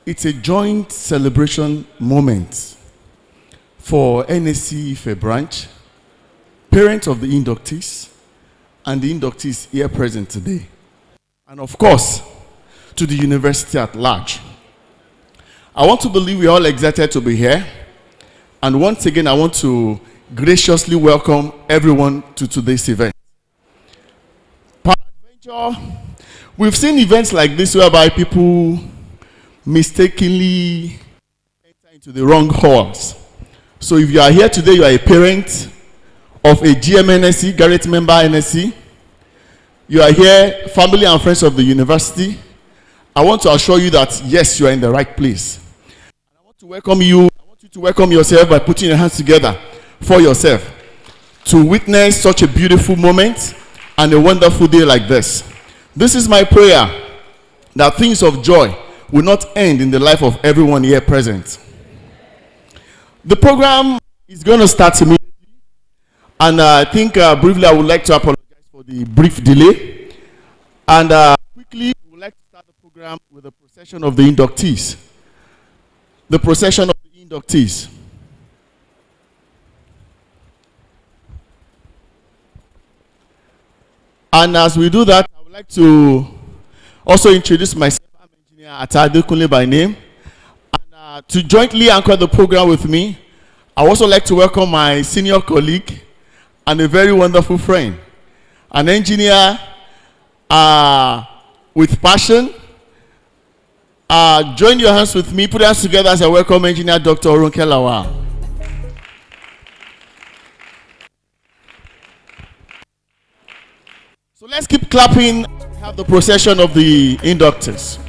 It's a joint celebration moment for NSC Ife branch, parents of the inductees, and the inductees here present today. And of course, to the university at large. I want to believe we're all excited to be here. And once again, I want to graciously welcome everyone to today's event. Peradventure, we've seen events like this whereby people mistakenly enter into the wrong halls. So if you are here today, you are a parent of a GMNSC, Garrett member NSC. You are here, family and friends of the university. I want to assure you that yes, you are in the right place. And I want to welcome you. I want you to welcome yourself by putting your hands together for yourself to witness such a beautiful moment and a wonderful day like this. This is my prayer, that things of joy will not end in the life of everyone here present. The program is going to start immediately, and I think briefly I would like to apologize for the brief delay. And quickly, we would like to start the program with the procession of the inductees. The procession of the inductees. And as we do that, I would like to also introduce myself. I'm Engineer Atadekunle by name. And to jointly anchor the program with me, I also like to welcome my senior colleague and a very wonderful friend, an engineer with passion. Join your hands with me. Put your hands together as I welcome Engineer Dr. Ronke Lawal. So let's keep clapping. We have the procession of the inductors.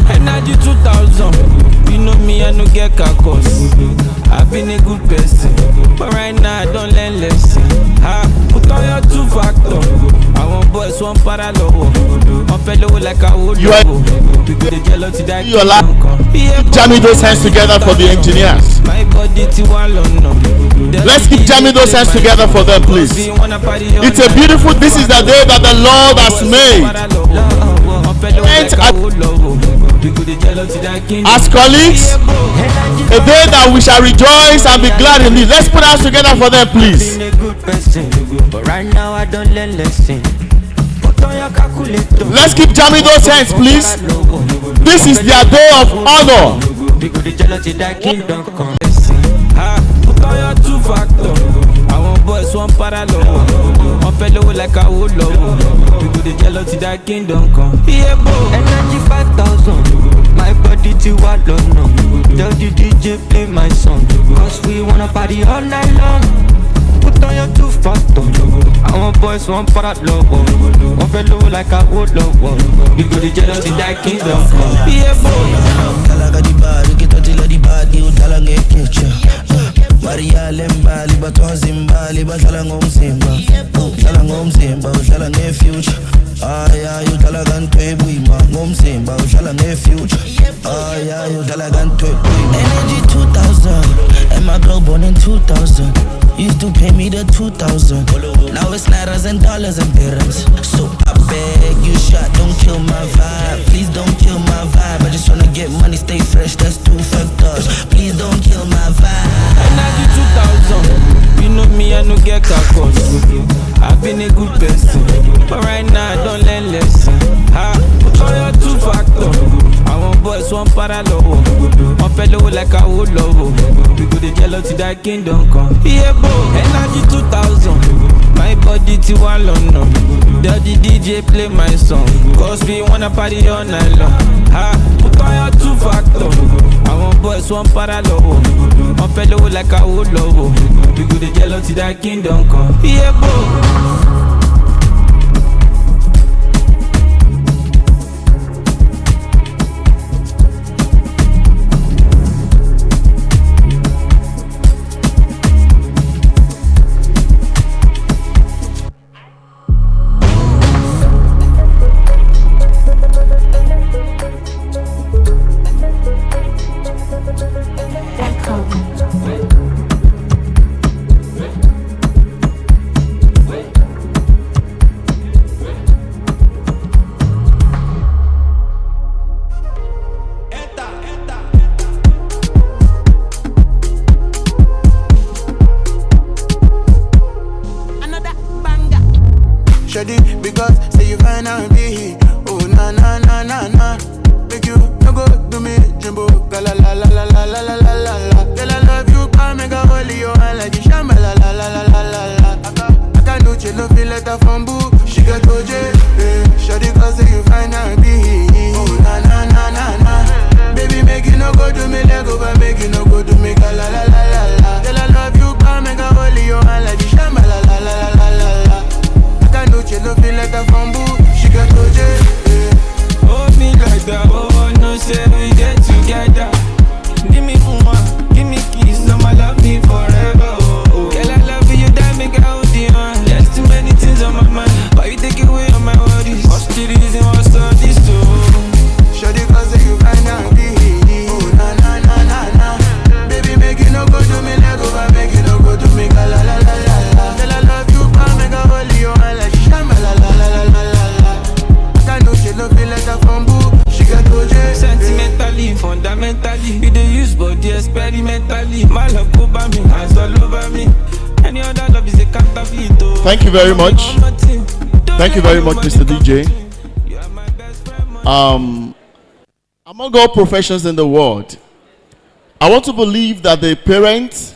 Energy 2000, you know me, I no get cacos. I've been a good person, but right now I don't learn lesson. Put on your two factor. I want boys, one parallel. One fellow like a wood. You are jamming those hands together for the engineers. Let's keep jamming those hands together for them, please. It's a beautiful, this is the day that the Lord has made. As colleagues, a day that we shall rejoice and be glad in it. Let's put our hands together for them, please. But right now I don't learn lesson. Let's keep jamming those hands, please. This is their day of honor. Put on your two factor. I want boys, one parallel. One fellow like a wood logo. People the jealousy that kingdom come. Energy 5000. My body to what long no. Tell the DJ play my song. Cause we wanna party all night long. Put on your two factor. I want boys, one parallel. One fellow like a wood logo. People the jealousy that kingdom Maria Lembali, Batwazimbali, Batala Ngomzimba, Tala Ngomzimba, Tala Ne Future. Yeah, you Tala Gantwebima, Ngomzimba, Tala Ne Future. Yeah, you Tala Gantwebima. Energy 2000, and my girl born in 2000. Used to pay me the 2000. Now it's naira and dollars and dirhams. So I beg you, shot, don't kill my vibe. Please don't kill my vibe. I just wanna get money, stay fresh, that's two factors. Please don't kill my vibe. Energy 2000, you know me, I no get cacos. I've been a good person, but right now I don't learn lesson. Put on your two factor. I want boys, one parallel. One fellow like a wood logo. People the jealousy that kingdom come. Energy 2000, my body to one London. Tell the DJ play my song. Cause we wanna party all night long. Put on your two factor. I want boys, one parallel. One fellow like a wood logo. People the jealousy that kingdom come. Welcome. experimentally. My love go by me, eyes all over me. Any other love is a counterfeit. Thank you very much. Thank you very much, Mr. DJ. Among all professions in the world, I want to believe that the parents,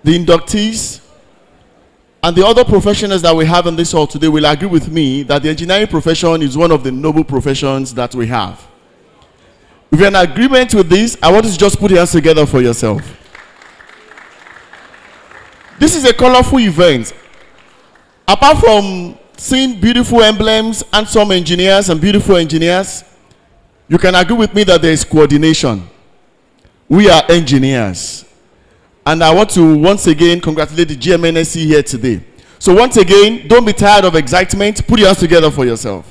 the inductees, and the other professionals that we have in this hall today will agree with me that the engineering profession is one of the noble professions that we have. If you're in agreement with this, I want you to just put your hands together for yourself. This is a colorful event. Apart from seeing beautiful emblems and some engineers and beautiful engineers, you can agree with me that there is coordination. We are engineers. And I want to once again congratulate the GMNSC here today. So once again, don't be tired of excitement. Put your hands together for yourself.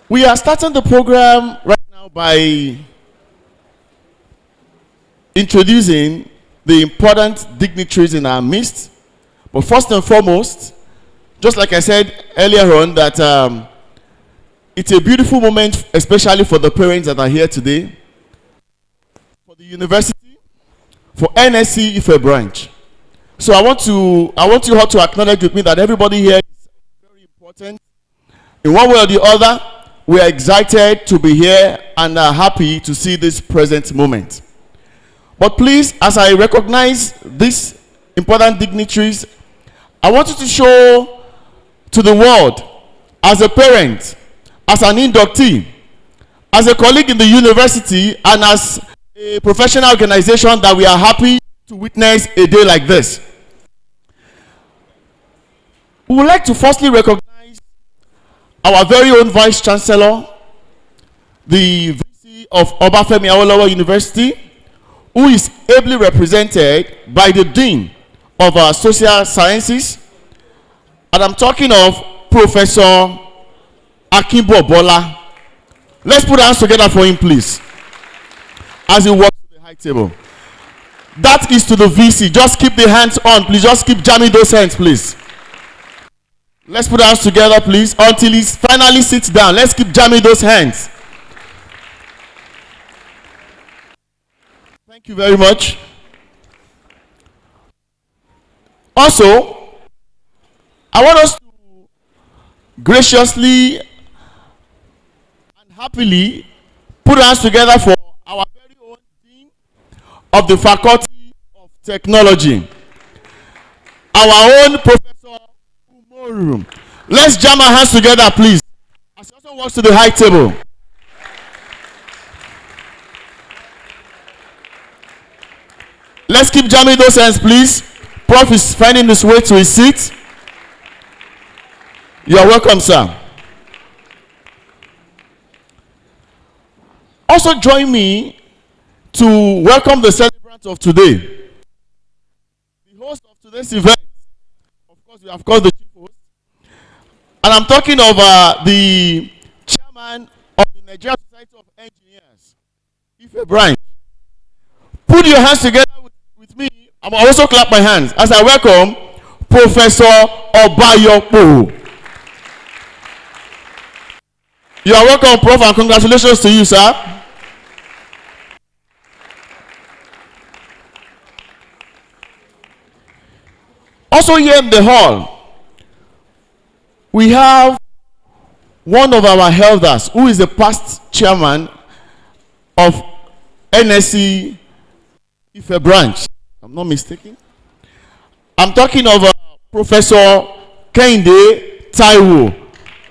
We are starting the program right now by introducing the important dignitaries in our midst. But first and foremost, just like I said earlier on, that it's a beautiful moment, especially for the parents that are here today, for the university, for NSC Ife branch. So I want you all to acknowledge with me that everybody here is very important. In one way or the other, we are excited to be here and are happy to see this present moment. But please, as I recognize these important dignitaries, I want you to show to the world, as a parent, as an inductee, as a colleague in the university, and as a professional organization, that we are happy to witness a day like this. We would like to firstly recognize our very own Vice Chancellor, the VC of Obafemi Awolowo University, who is ably represented by the Dean of our Social Sciences, and I'm talking of Professor Akimbo Bola. Let's put our hands together for him, please, as he walks to the high table. That is to the VC. Just keep the hands on, please. Just keep jamming those hands, please. Let's put our hands together, please, until he finally sits down. Let's keep jamming those hands. Thank you very much. Also, I want us to graciously and happily put our hands together for our very own Dean of the Faculty of Technology, our own Professor Umoru. Let's jam our hands together, please, as he also walks to the high table. Let's keep jamming those hands, please. Prof is finding his way to his seat. You are welcome, sir. Also join me to welcome the celebrant of today. The host of today's event, of course, we have called the chief host. And I'm talking of the chairman of the Nigerian Society of Engineers, Ife branch. Put your hands together with me. I'm also clap my hands as I welcome Professor Obayopo. You are welcome, Prof, and congratulations to you, sir. Also here in the hall, we have one of our elders who is the past chairman of NSC Ife branch. I'm not mistaken. I'm talking of Professor Kehinde Taiwo.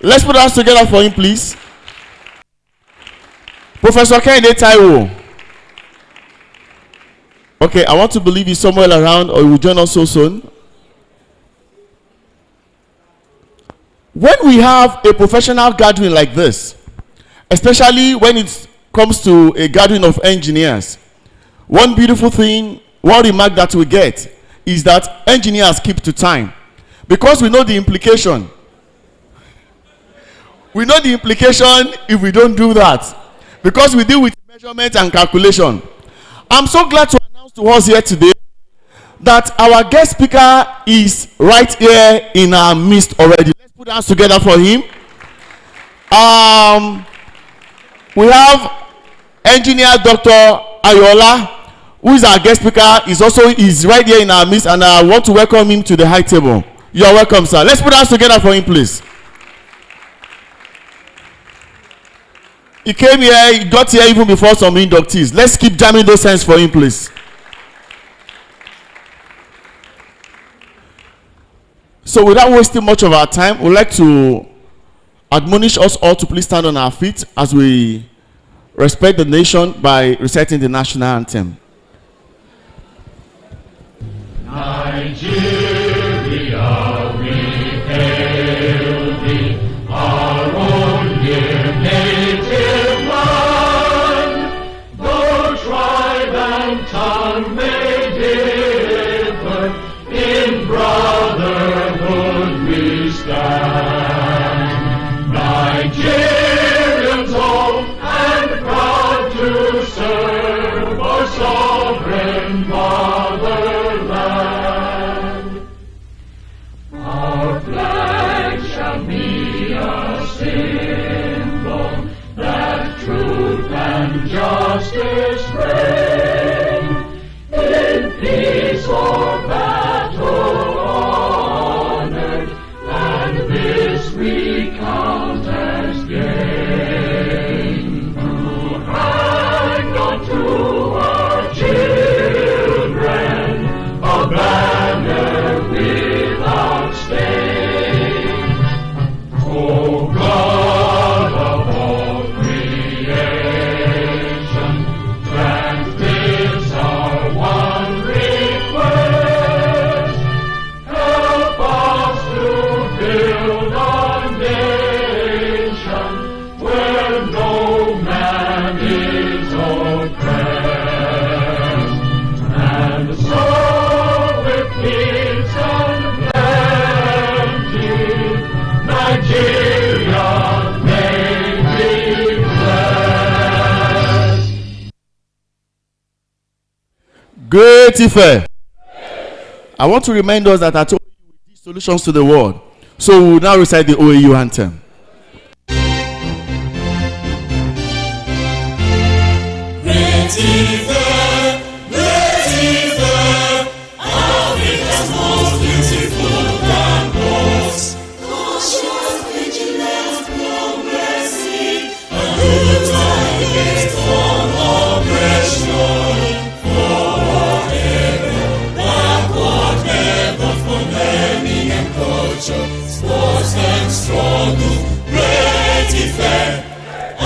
Let's put our hands together for him, please. Professor Kehinde Taiwo. Okay, I want to believe he's somewhere around, or he will join us so soon. When we have a professional gathering like this, especially when it comes to a gathering of engineers, one beautiful thing, one remark that we get is that engineers keep to time, because we know the implication. We know the implication if we don't do that, because we deal with measurement and calculation. I'm so glad to announce to us here today that our guest speaker is right here in our midst already. Let's put our hands together for him. We have Engineer Dr. Ayola, who is our guest speaker, is right here in our midst, and I want to welcome him to the high table. You are welcome, sir. Let's put our hands together for him, please. He came here, he got here even before some inductees. Let's keep jamming those hands for him, please. So without wasting much of our time, we'd like to admonish us all to please stand on our feet as we respect the nation by reciting the national anthem. Nigeria, we hail thee, our own dear native land. Though tribe and tongue may differ, in brotherhood we stand. Nigerians home and proud to serve our sovereign fatherland. Our flag shall be a symbol that truth and justice reign. In peace or battle honored, and this we count as gain. To hang on to our children a banner without stain. O God of all creation, grant this our one request. Help us to build our nation where no man is oppressed. And so with peace and plenty, Nigeria may be blessed. Great Ife. I want to remind us that I told you we need solutions to the world. So we will now recite the OAU anthem. Great Ife, Africa's most beautiful campus. Cautious, vigilant, progressive, a good time against all oppression. Forever, backward never for learning and culture, sports and struggle. Great Ife, I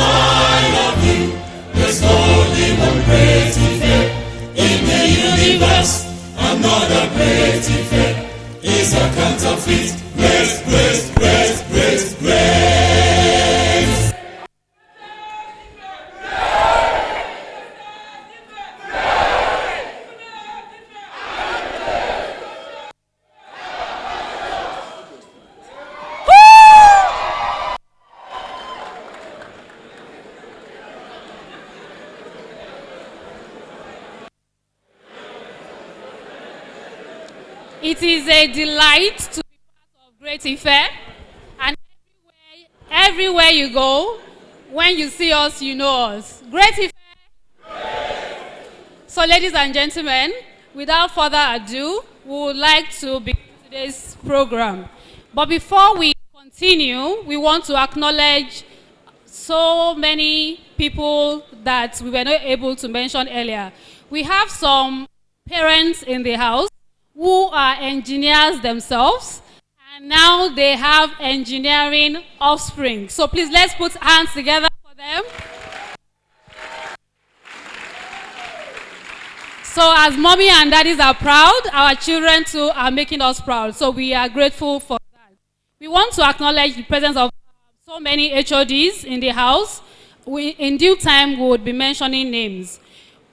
love you. There's only one great Ife in the universe. Another great Ife is a counterfeit. Great, great, great, great, great. It is a delight to be part of Great Ife, and everywhere you go, when you see us, you know us. Great Ife! So ladies and gentlemen, without further ado, we would like to begin today's program. But before we continue, we want to acknowledge so many people that we were not able to mention earlier. We have some parents in the house who are engineers themselves, and now they have engineering offspring. So please, let's put hands together for them. So as mommy and daddies are proud, our children too are making us proud. So we are grateful for that. We want to acknowledge the presence of so many HODs in the house. In due time, we would be mentioning names.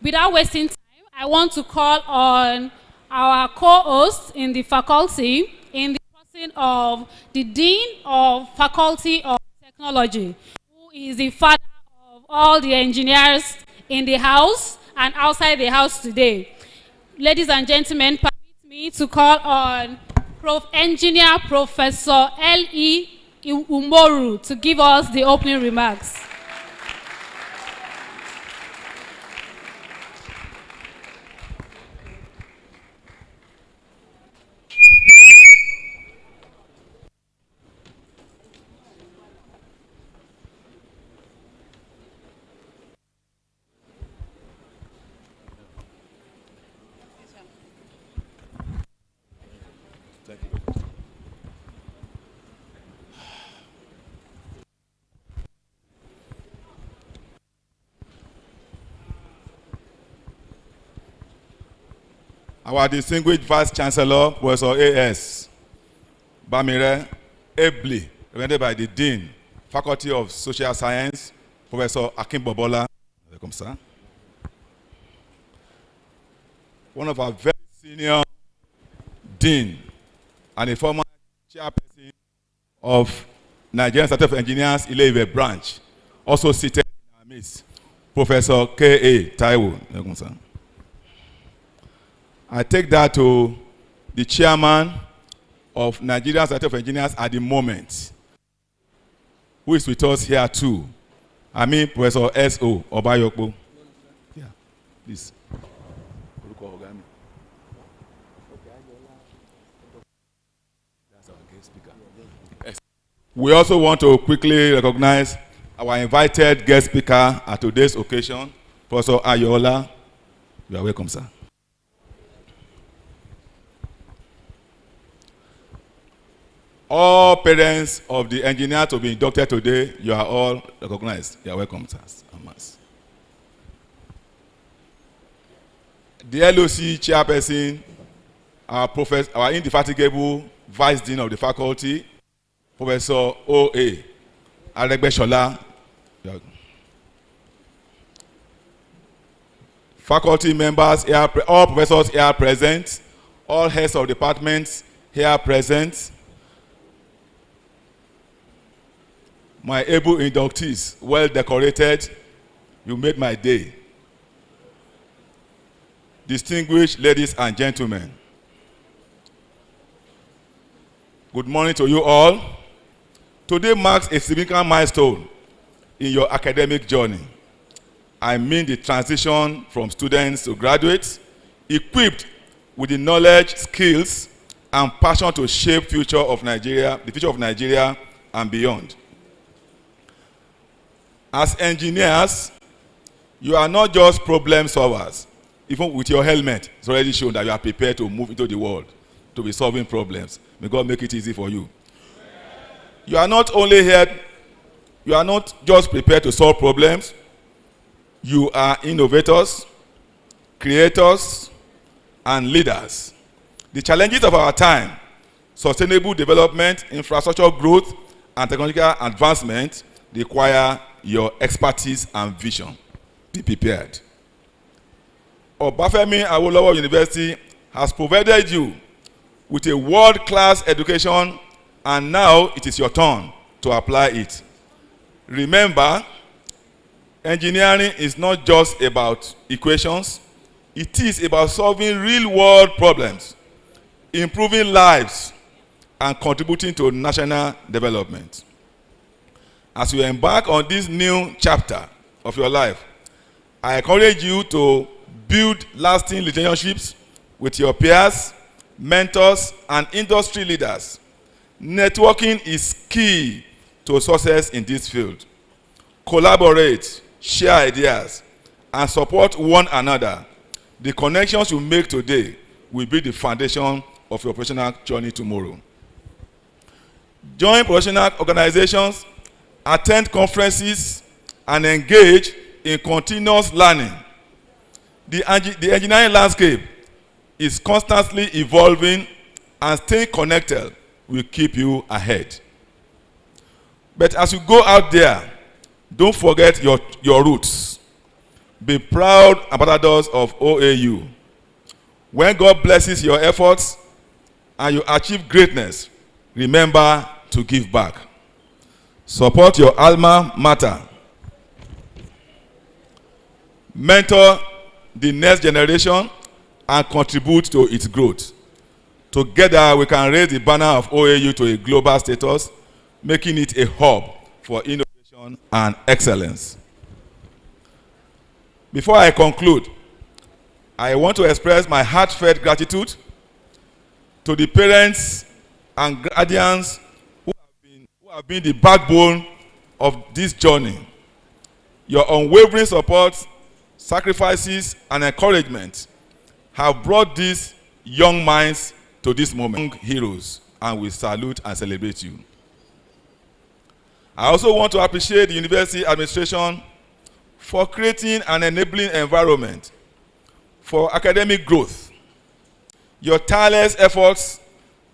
Without wasting time, I want to call on our co-hosts in the faculty, in the person of the Dean of Faculty of Technology, who is the father of all the engineers in the house and outside the house today. Ladies and gentlemen, permit me to call on Engineer Professor L.E. Umoru to give us the opening remarks. Our distinguished Vice Chancellor, Professor A.S. Bamire, ably recommended by the Dean, Faculty of Social Science, Professor Akin Bobola. Welcome, sir. One of our very senior Dean and a former chairperson of Nigerian Society of Engineers, Ile-Ife branch, also seated in our midst, Professor K.A. Taiwo. Welcome, sir. I take that to the chairman of Nigerian Society of Engineers at the moment, who is with us here too. I mean, Professor S.O. Obayokbo. Yeah, please. We also want to quickly recognize our invited guest speaker at today's occasion, Professor Ayola. You are welcome, sir. All parents of the engineer to be inducted today, you are all recognized. You are welcome, sir. The LOC chairperson, our indefatigable vice dean of the faculty, Professor O.A. Aregbesola. Faculty members here, all professors here present, all heads of departments here present. My able inductees, well decorated, you made my day. Distinguished ladies and gentlemen, good morning to you all. Today marks a significant milestone in your academic journey. I mean the transition from students to graduates, equipped with the knowledge, skills, and passion to shape the future of Nigeria and beyond. As engineers, you are not just problem solvers. Even with your helmet, it's already shown that you are prepared to move into the world to be solving problems. May God make it easy for you. You are not only here, you are not just prepared to solve problems, you are innovators, creators, and leaders. The challenges of our time, sustainable development, infrastructure growth, and technological advancement require your expertise and vision. Be prepared. Obafemi Awolowo University has provided you with a world-class education, and now it is your turn to apply it. Remember, engineering is not just about equations, it is about solving real-world problems, improving lives, and contributing to national development. As you embark on this new chapter of your life, I encourage you to build lasting relationships with your peers, mentors, and industry leaders. Networking is key to success in this field. Collaborate, share ideas, and support one another. The connections you make today will be the foundation of your professional journey tomorrow. Join professional organizations, attend conferences, and engage in continuous learning. The engineering landscape is constantly evolving, and staying connected will keep you ahead. But as you go out there, don't forget your roots. Be proud ambassadors of OAU. When God blesses your efforts and you achieve greatness, remember to give back. Support your alma mater. Mentor the next generation and contribute to its growth. Together, we can raise the banner of OAU to a global status, making it a hub for innovation and excellence. Before I conclude, I want to express my heartfelt gratitude to the parents and guardians who have been the backbone of this journey. Your unwavering support, sacrifices, and encouragement have brought these young minds to this moment. Heroes, and we salute and celebrate you. I also want to appreciate the university administration for creating an enabling environment for academic growth. Your tireless efforts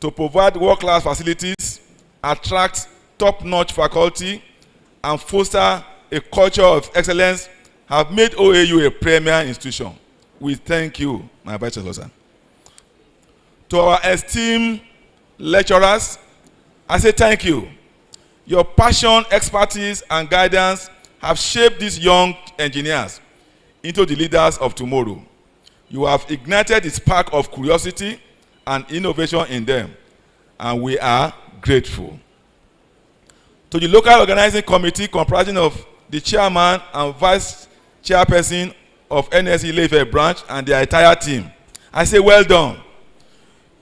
to provide world-class facilities, attract top-notch faculty, and foster a culture of excellence have made OAU a premier institution. We thank you, my Vice Chancellor. To our esteemed lecturers, I say thank you. Your passion, expertise, and guidance have shaped these young engineers into the leaders of tomorrow. You have ignited the spark of curiosity and innovation in them, and we are grateful. To the local organizing committee comprising of the chairman and vice chairperson of NSE Ile-Ife branch and their entire team, I say well done.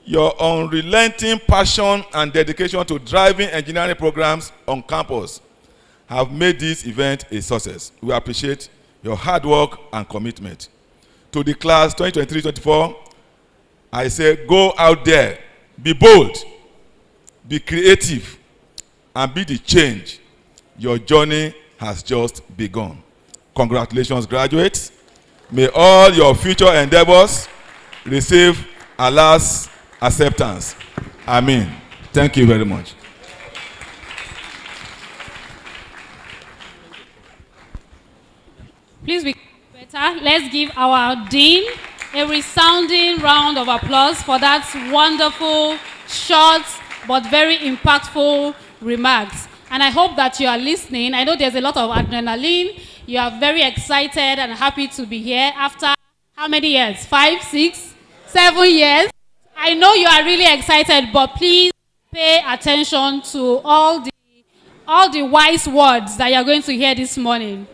Your unrelenting passion and dedication to driving engineering programs on campus have made this event a success. We appreciate your hard work and commitment. To the class 2023-24, I say go out there, be bold, be creative, and be the change. Your journey has just begun. Congratulations, graduates. May all your future endeavors receive Allah's acceptance. Amen. Thank you very much. Please be better. Let's give our dean a resounding round of applause for that wonderful, short, but very impactful remarks. And I hope that you are listening. I know there's a lot of adrenaline. You are very excited and happy to be here after how many years? 5, 6, 7 years? I know you are really excited, but please pay attention to all the wise words that you are going to hear this morning.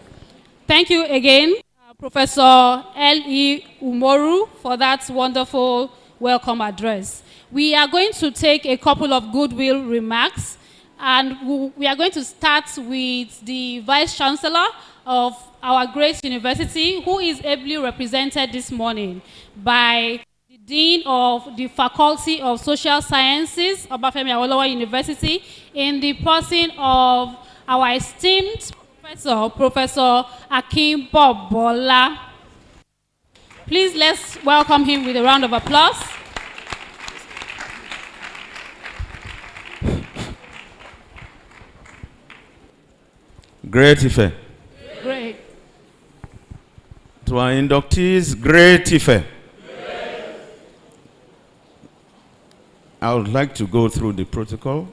Thank you again, Professor L.E. Umoru, for that wonderful welcome address. We are going to take a couple of goodwill remarks, and we are going to start with the Vice Chancellor of our great university, who is ably represented this morning by the Dean of the Faculty of Social Sciences, Obafemi Awolowo University, in the person of our esteemed Professor Akin Bobola. Please let's welcome him with a round of applause. Great Ife. Great. To our inductees, Great Ife. I would like to go through the protocol.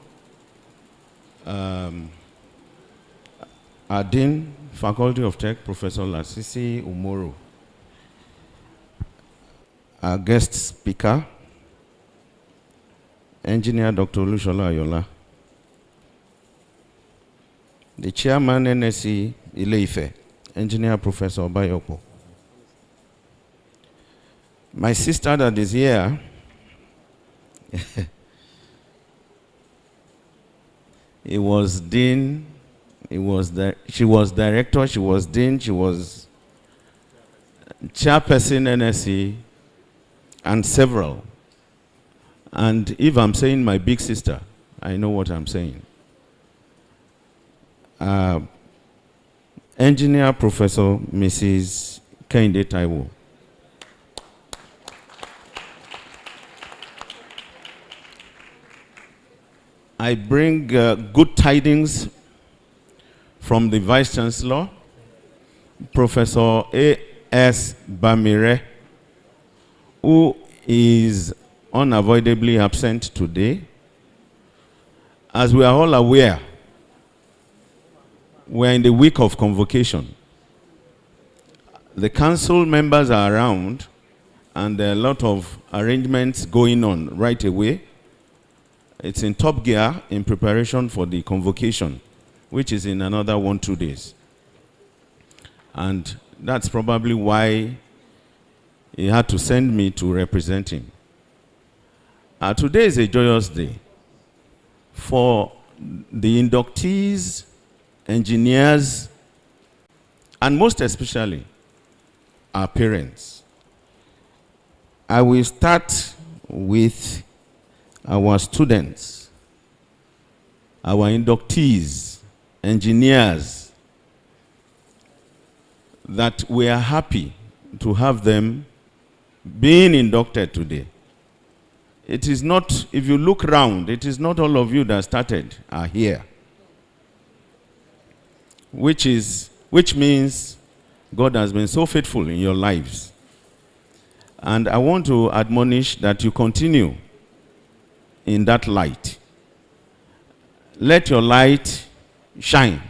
Our Dean, Faculty of Tech, Professor Lasisi Umoru. Our guest speaker, Engineer Dr. Olushola Ayola. The Chairman, NSE Ile-Ife, Engineer Professor Bayoko. My sister that is here, she was Dean, she was Director, she was Dean, she was Chairperson NSE, and several. And if I'm saying my big sister, I know what I'm saying. Engineer Professor Mrs. Kehinde Taiwo. I bring good tidings from the Vice Chancellor, Professor A.S. Bamire, who is unavoidably absent today. As we are all aware, we're in the week of convocation. The council members are around, and there are a lot of arrangements going on right away. It's in top gear in preparation for the convocation, which is in another 1-2 days. And that's probably why he had to send me to represent him. Today is a joyous day for the inductees, engineers, and most especially our parents. I will start with our students, our inductees, engineers, that we are happy to have them being inducted today. it is not, if you look round, it is not all of you that started are here. Which means God has been so faithful in your lives. And I want to admonish that you continue in that light. Let your light shine.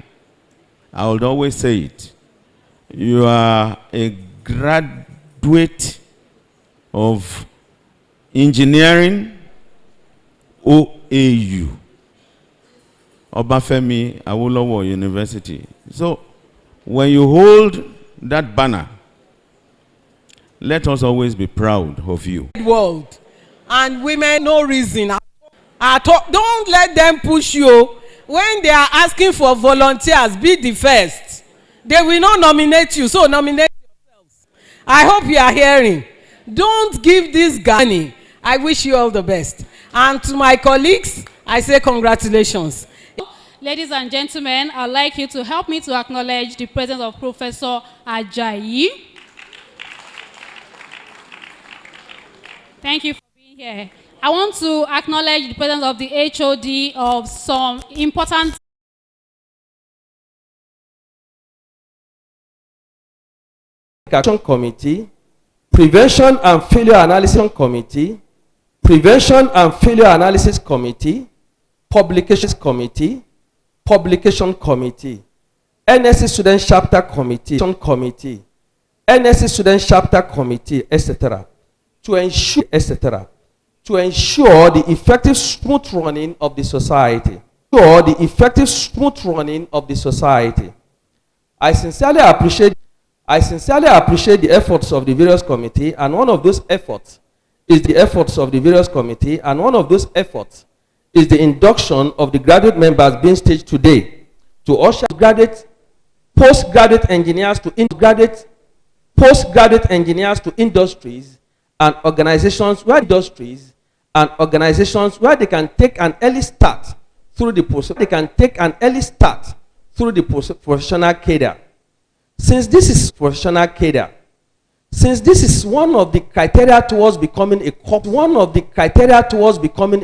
I would always say it. You are a graduate of engineering OAU, Obafemi Awolowo University. So when you hold that banner, let us always be proud of you. World and women, no reason at all. Don't let them push you. When they are asking for volunteers, be the first. They will not nominate you, so nominate yourselves. I hope you are hearing. Don't give this guy. I wish you all the best. And to my colleagues, I say congratulations. Ladies and gentlemen, I'd like you to help me to acknowledge the presence of Professor Ajayi. Thank you for being here. I want to acknowledge the presence of the HOD of some important Action Committee, Prevention and Failure Analysis Committee, Prevention and Failure Analysis Committee, Publications Committee, Publication Committee, NSC Student Chapter Committee, NSC Student Chapter Committee, etc. To ensure, etc. To ensure the effective smooth running of the society. I sincerely appreciate the efforts of the various committees, and one of those efforts is the induction of the graduate members being staged today to usher postgraduate engineers to industries and organizations where they can take an early start through the professional cadre. Since this is one of the criteria towards becoming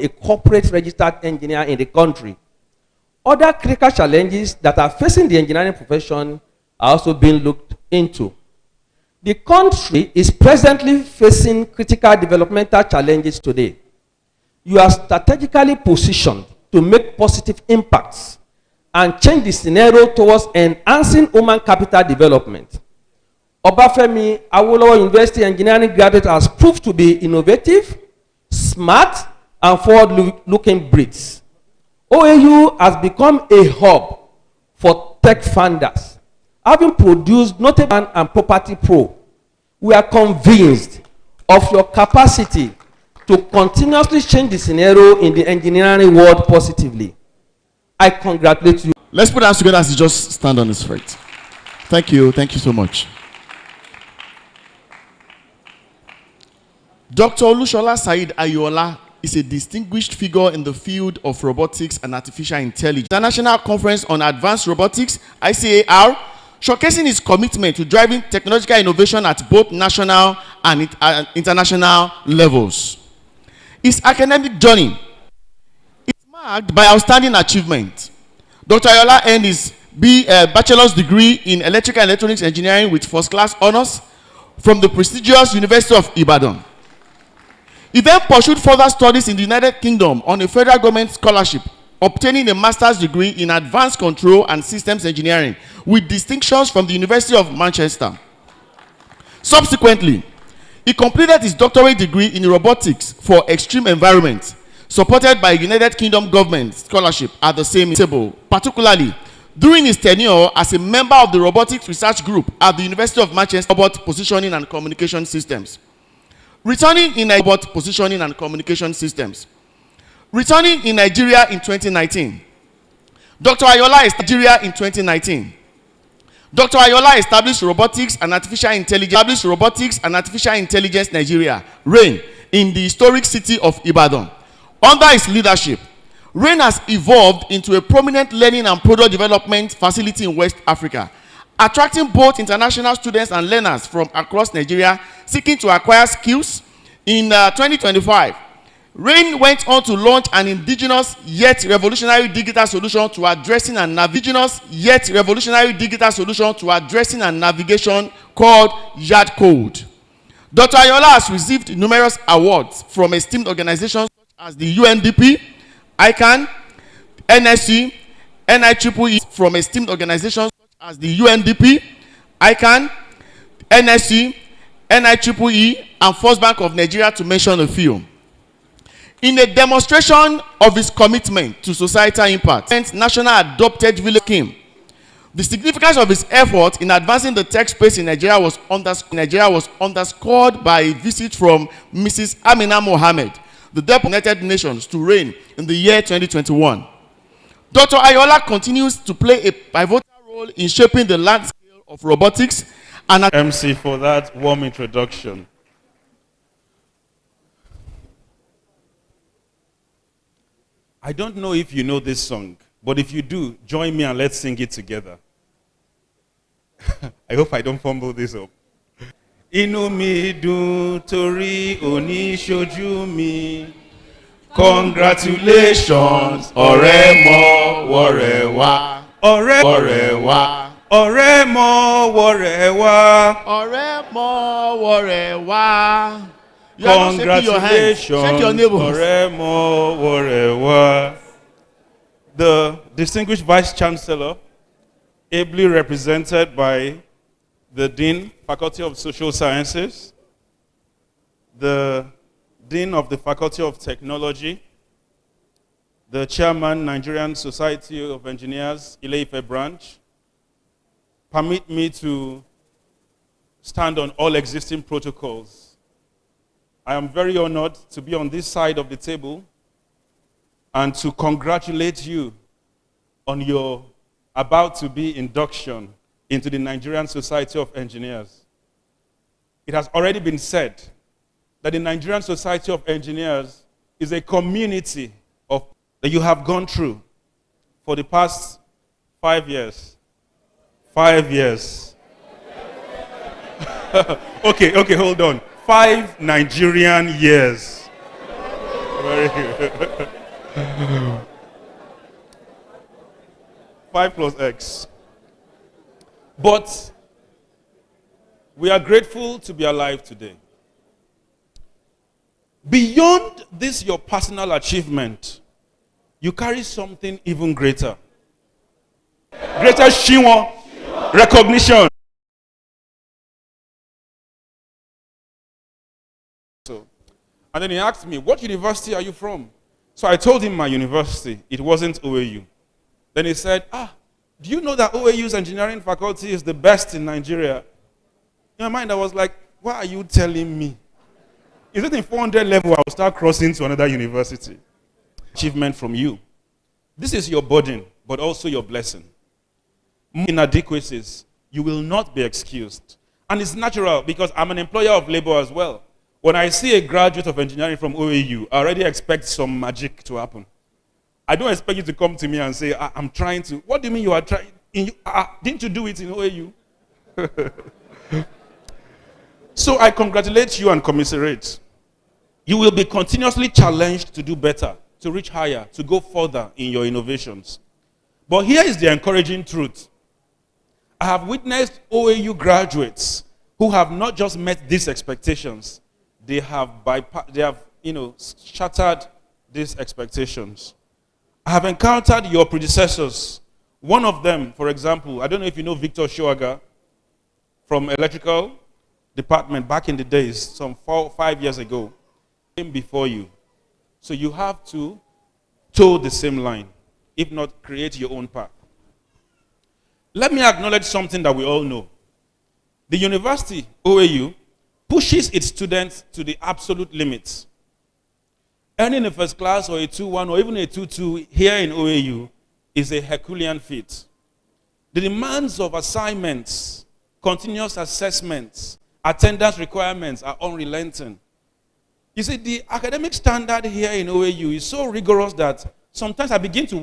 a corporate registered engineer in the country, other critical challenges that are facing the engineering profession are also being looked into. The country is presently facing critical developmental challenges today. You are strategically positioned to make positive impacts and change the scenario towards enhancing human capital development. Obafemi Awolowo University engineering graduate has proved to be innovative, smart, and forward-looking breeds. OAU has become a hub for tech funders, having produced notable and Property Pro. We are convinced of your capacity to continuously change the scenario in the engineering world positively. I congratulate you. Let's put our hands together as he just stand on his feet. Thank you so much. Dr. Olushola Said Ayola is a distinguished figure in the field of robotics and artificial intelligence. International Conference on Advanced Robotics, ICAR, showcasing his commitment to driving technological innovation at both national and international levels. His academic journey is marked by outstanding achievement. Dr. Ayola earned his bachelor's degree in electrical and electronics engineering with first-class honors from the prestigious University of Ibadan. He then pursued further studies in the United Kingdom on a federal government scholarship, obtaining a master's degree in advanced control and systems engineering with distinctions from the University of Manchester. Subsequently, he completed his doctorate degree in robotics for extreme environments, supported by a United Kingdom government scholarship at the same table, particularly during his tenure as a member of the robotics research group at the University of Manchester Robot Positioning and Communication Systems. Returning in Nigeria in 2019, Dr. Ayola established Robotics and Artificial Intelligence Nigeria, RAIN, in the historic city of Ibadan. Under his leadership, RAIN has evolved into a prominent learning and product development facility in West Africa, attracting both international students and learners from across Nigeria seeking to acquire skills. In 2025, RAIN went on to launch an indigenous yet revolutionary digital solution to addressing and navigation called Yard Code. Dr. Ayola has received numerous awards from esteemed organizations such as the UNDP, ICANN, NSC, NIEEE, from esteemed organizations such as the UNDP, ICANN, NSC, NIEEE, and First Bank of Nigeria, to mention a few. In a demonstration of his commitment to societal impact, National Adopted Village scheme, the significance of his effort in advancing the tech space in Nigeria was underscored by a visit from Mrs. Amina Mohammed, the Deputy United Nations, to RAIN in the year 2021. Dr. Ayola continues to play a pivotal role in shaping the landscape of robotics and MC for that warm introduction. I don't know if you know this song, but if you do, join me and let's sing it together. I hope I don't fumble this up. Inú mi dùn torí òní ṣojú mi. Congratulations, ọ̀rẹ́ mọ wọ̀rẹ́ wá. Ọ̀rẹ́ wá. Ọ̀rẹ́ mọ wọ̀rẹ́ wá. ọ̀rẹ́ mọ wọ̀rẹ́ wá. You are not shaking your hands. Shake your Congratulations, neighbors. ọ̀rẹ́ mọ wọ̀rẹ́ wá. The distinguished Vice Chancellor, ably represented by the Dean, Faculty of Social Sciences, the Dean of the Faculty of Technology, the Chairman, Nigerian Society of Engineers, Ile-Ife branch, permit me to stand on all existing protocols. I am very honored to be on this side of the table and to congratulate you on your about to be induction into the Nigerian Society of Engineers. It has already been said that the Nigerian Society of Engineers is a community of that you have gone through for the past 5 years. 5 years. Okay, hold on. 5 Nigerian years. Very good. 5 plus X. But we are grateful to be alive today. Beyond this, your personal achievement, you carry something even greater. Greater Shinwa recognition. And then he asked me, what university are you from? So I told him my university. It wasn't OAU. Then he said, do you know that OAU's engineering faculty is the best in Nigeria? In my mind, I was like, why are you telling me? Is it in 400 level I will start crossing to another university? Achievement from you. This is your burden, but also your blessing. Inadequacies, you will not be excused. And it's natural because I'm an employer of labor as well. When I see a graduate of engineering from OAU, I already expect some magic to happen. I don't expect you to come to me and say, I'm trying to. What do you mean you are trying? Didn't you do it in OAU? So I congratulate you and commiserate. You will be continuously challenged to do better, to reach higher, to go further in your innovations. But here is the encouraging truth. I have witnessed OAU graduates who have not just met these expectations, they have shattered these expectations. I have encountered your predecessors. One of them, for example, I don't know if you know Victor Shoaga from electrical department back in the days, some 4 or 5 years ago, came before you. So you have to toe the same line, if not create your own path. Let me acknowledge something that we all know. The university, OAU, pushes its students to the absolute limits. Earning a first class or a 2-1 or even a 2-2 here in OAU is a Herculean feat. The demands of assignments, continuous assessments, attendance requirements are unrelenting. You see, the academic standard here in OAU is so rigorous that sometimes I begin to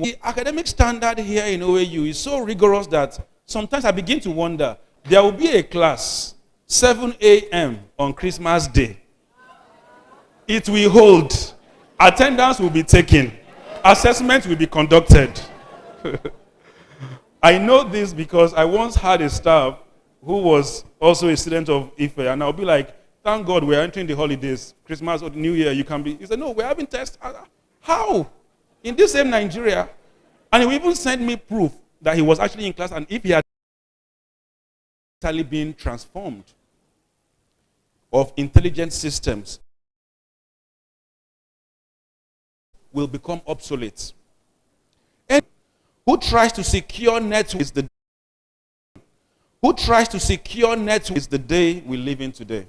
wonder, there will be a class 7 a.m. on Christmas Day. It will hold. Attendance will be taken. Assessment will be conducted. I know this because I once had a staff who was also a student of Ife, and I'll be like, thank God we're entering the holidays, Christmas or the New Year, you can be. He said, no, we're having tests. How? In this same Nigeria? And he even sent me proof that he was actually in class, and if he had actually been transformed of intelligent systems will become obsolete. And who tries to secure network is the day we live in today.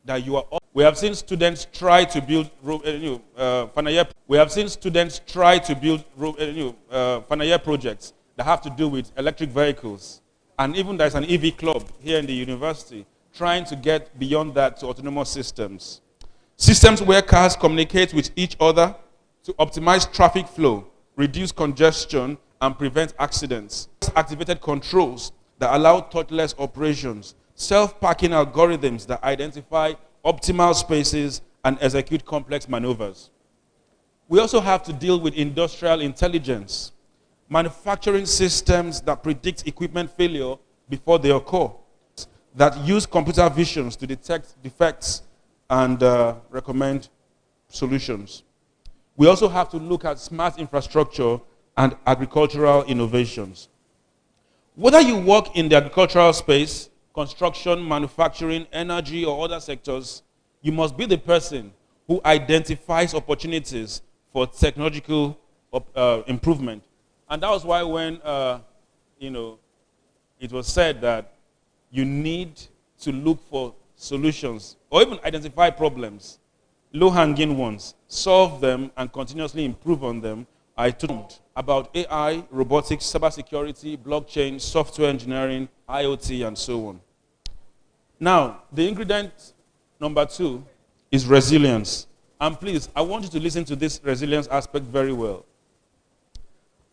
That you are. We have seen students try to build Fanaya projects that have to do with electric vehicles, and even there's an EV club here in the university trying to get beyond that to autonomous systems. Systems where cars communicate with each other to optimize traffic flow, reduce congestion, and prevent accidents. Activated controls that allow touchless operations, self-parking algorithms that identify optimal spaces and execute complex maneuvers. We also have to deal with industrial intelligence, manufacturing systems that predict equipment failure before they occur, that use computer visions to detect defects and recommend solutions. We also have to look at smart infrastructure and agricultural innovations. Whether you work in the agricultural space, construction, manufacturing, energy, or other sectors, you must be the person who identifies opportunities for technological improvement. And that was why when it was said that you need to look for solutions or even identify problems, low-hanging ones, solve them, and continuously improve on them. I talked about AI, robotics, cybersecurity, blockchain, software engineering, IoT, and so on. Now, the ingredient number 2 is resilience. And please, I want you to listen to this resilience aspect very well.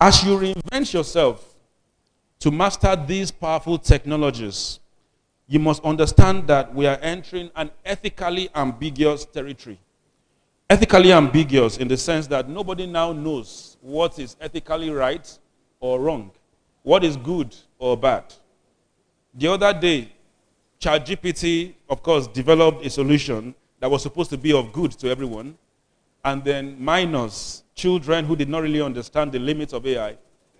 As you reinvent yourself to master these powerful technologies, you must understand that we are entering an ethically ambiguous territory. Ethically ambiguous in the sense that nobody now knows what is ethically right or wrong, what is good or bad. The other day, ChatGPT, of course, developed a solution that was supposed to be of good to everyone, and then minors, children who did not really understand the limits of AI,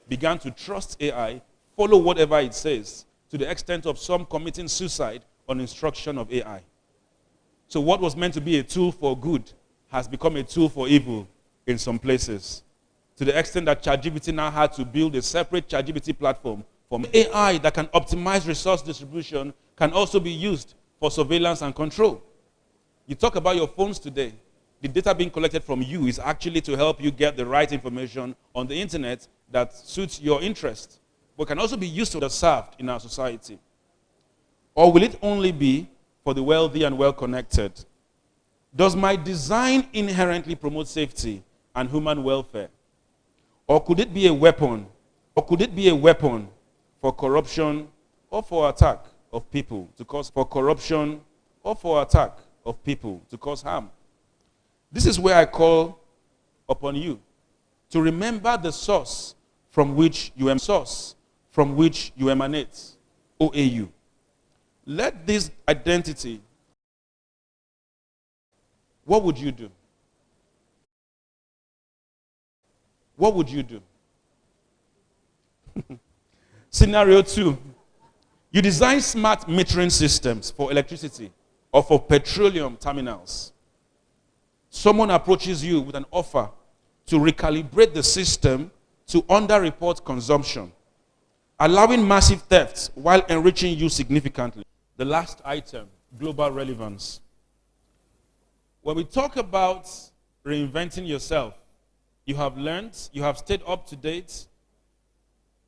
began to trust AI, follow whatever it says, to the extent of some committing suicide on instruction of AI. So what was meant to be a tool for good has become a tool for evil in some places, to the extent that ChatGPT now had to build a separate ChatGPT platform for AI that can optimize resource distribution, can also be used for surveillance and control. You talk about your phones today. The data being collected from you is actually to help you get the right information on the internet that suits your interest, but can also be used to be served in our society. Or will it only be for the wealthy and well-connected? Does my design inherently promote safety and human welfare? Or could it be a weapon? Or could it be a weapon for corruption or for attack of people to cause harm? This is where I call upon you to remember the source from which you emanate, OAU. Let this identity. What would you do? What would you do? Scenario 2. You design smart metering systems for electricity or for petroleum terminals. Someone approaches you with an offer to recalibrate the system to underreport consumption, allowing massive thefts while enriching you significantly. The last item, global relevance. When we talk about reinventing yourself, you have learned, you have stayed up to date.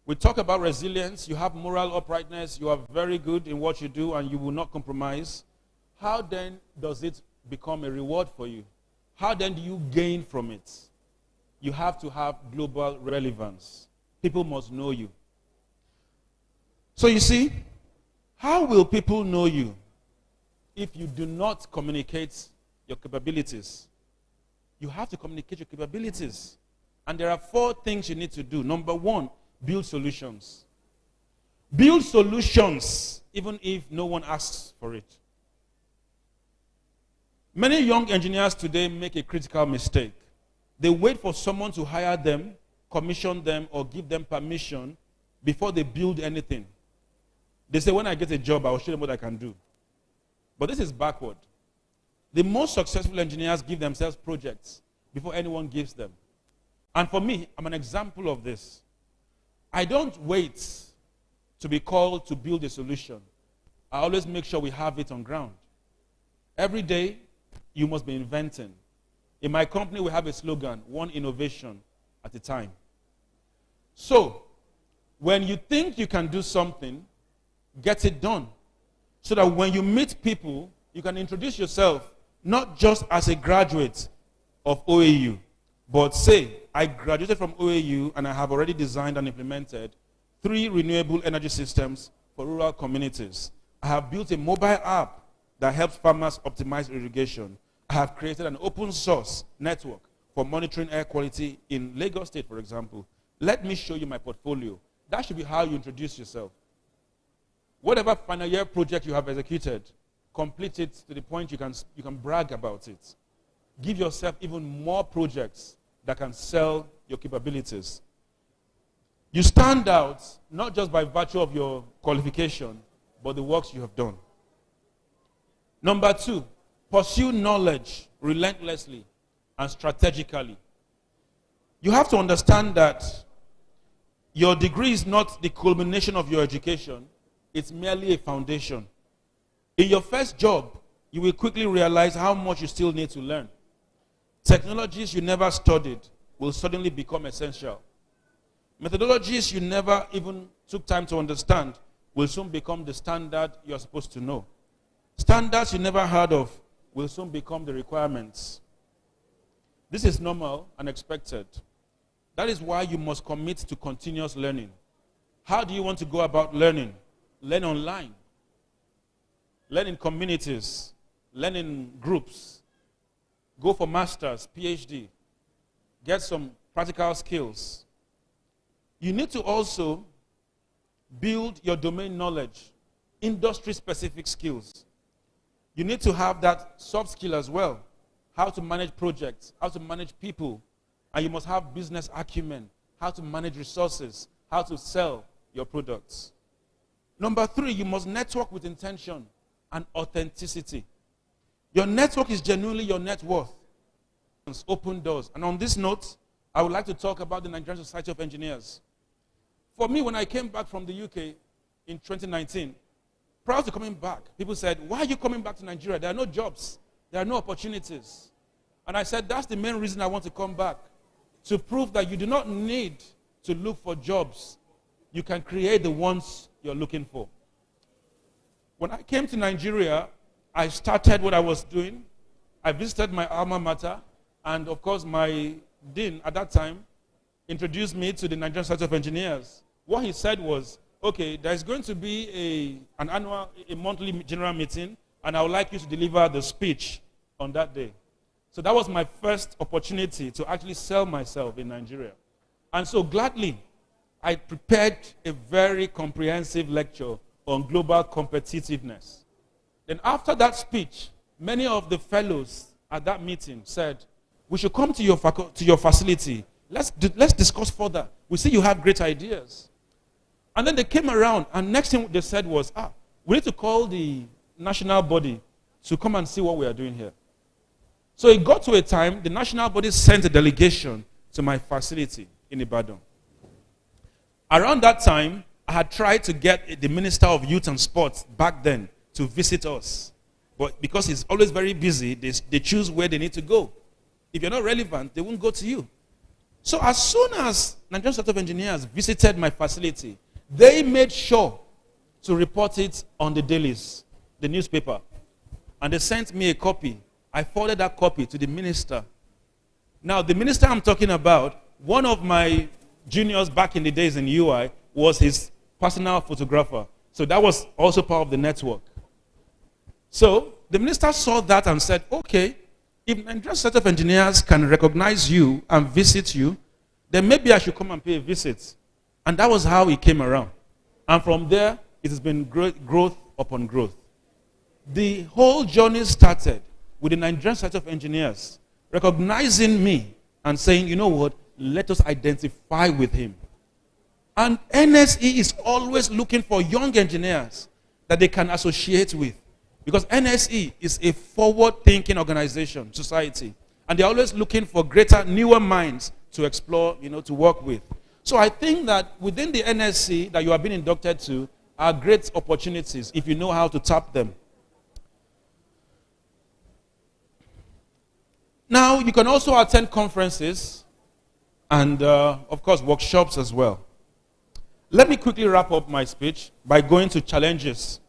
We talk about resilience, you have moral uprightness, you are very good in what you do and you will not compromise. How then does it become a reward for you? How then do you gain from it? You have to have global relevance. People must know you. So you see, how will people know you if you do not communicate your capabilities? You have to communicate your capabilities. And there are 4 things you need to do. Number 1, build solutions. Build solutions even if no one asks for it. Many young engineers today make a critical mistake. They wait for someone to hire them, commission them, or give them permission before they build anything. They say, when I get a job, I will show them what I can do. But this is backward. The most successful engineers give themselves projects before anyone gives them. And for me, I'm an example of this. I don't wait to be called to build a solution. I always make sure we have it on ground. Every day, you must be inventing. In my company, we have a slogan, one innovation at a time. So, when you think you can do something, get it done. So that when you meet people, you can introduce yourself not just as a graduate of OAU, but say, I graduated from OAU and I have already designed and implemented 3 renewable energy systems for rural communities. I have built a mobile app that helps farmers optimize irrigation. I have created an open source network for monitoring air quality in Lagos State, for example. Let me show you my portfolio. That should be how you introduce yourself. Whatever final year project you have executed, complete it to the point you can brag about it. Give yourself even more projects that can sell your capabilities. You stand out not just by virtue of your qualification, but the works you have done. Number 2, pursue knowledge relentlessly and strategically. You have to understand that your degree is not the culmination of your education. It's merely a foundation. In your first job, you will quickly realize how much you still need to learn. Technologies you never studied will suddenly become essential. Methodologies you never even took time to understand will soon become the standard you're supposed to know. Standards you never heard of will soon become the requirements. This is normal and expected. That is why you must commit to continuous learning. How do you want to go about learning? Learn online. Learn in communities. Learn in groups. Go for masters, PhD. Get some practical skills. You need to also build your domain knowledge, industry-specific skills. You need to have that soft skill as well, how to manage projects, how to manage people, and you must have business acumen, how to manage resources, how to sell your products. Number 3, you must network with intention and authenticity. Your network is genuinely your net worth. Open doors. And on this note, I would like to talk about the Nigerian Society of Engineers. For me, when I came back from the UK in 2019, prior to coming back, people said, why are you coming back to Nigeria? There are no jobs. There are no opportunities. And I said, that's the main reason I want to come back, to prove that you do not need to look for jobs. You can create the ones you're looking for. When I came to Nigeria, I started what I was doing. I visited my alma mater, and of course, my dean at that time introduced me to the Nigerian Society of Engineers. What he said was, okay, there's going to be a monthly general meeting, and I would like you to deliver the speech on that day. So that was my first opportunity to actually sell myself in Nigeria. And so gladly, I prepared a very comprehensive lecture on global competitiveness. Then after that speech, many of the fellows at that meeting said, we should come to your facility. Let's discuss further. We see you have great ideas. And then they came around, and next thing they said was, we need to call the national body to come and see what we are doing here. So it got to a time, the national body sent a delegation to my facility in Ibadan. Around that time, I had tried to get the Minister of Youth and Sports back then to visit us. But because he's always very busy, they choose where they need to go. If you're not relevant, they won't go to you. So as soon as Nigerian Society of Engineers visited my facility, they made sure to report it on the dailies, the newspaper. And they sent me a copy. I forwarded that copy to the minister. Now, the minister I'm talking about, one of my juniors back in the days in UI was his personal photographer. So that was also part of the network. So the minister saw that and said, okay, if Nigerian set of engineers can recognize you and visit you, then maybe I should come and pay a visit. And that was how it came around. And from there, it has been growth upon growth. The whole journey started with the Nigerian set of engineers recognizing me and saying, you know what, let us identify with him. And NSE is always looking for young engineers that they can associate with. Because NSE is a forward-thinking organization, society. And they're always looking for greater, newer minds to explore, to work with. So I think that within the NSC that you have been inducted to are great opportunities if you know how to tap them. Now, you can also attend conferences and, of course, workshops as well. Let me quickly wrap up my speech by going to challenges.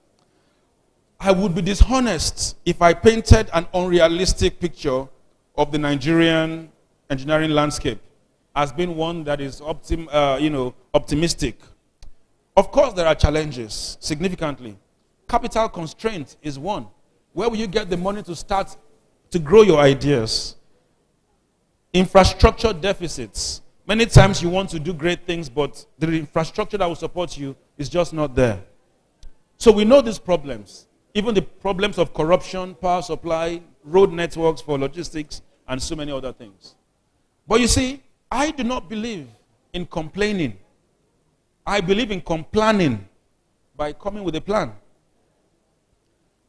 I would be dishonest if I painted an unrealistic picture of the Nigerian engineering landscape as being one that is optimistic. Of course, there are challenges, significantly. Capital constraint is one. Where will you get the money to start to grow your ideas? Infrastructure deficits. Many times you want to do great things, but the infrastructure that will support you is just not there. So we know these problems. Even the problems of corruption, power supply, road networks for logistics, and so many other things. But you see, I do not believe in complaining. I believe in complaining by coming with a plan.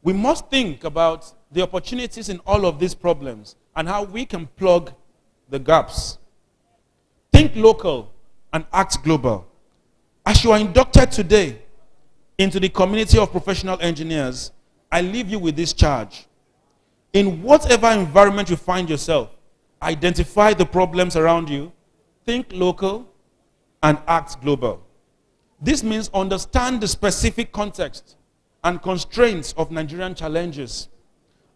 We must think about the opportunities in all of these problems and how we can plug the gaps. Think local and act global. As you are inducted today into the community of professional engineers, I leave you with this charge. In whatever environment you find yourself, identify the problems around you, think local, and act global. This means understand the specific context and constraints of Nigerian challenges.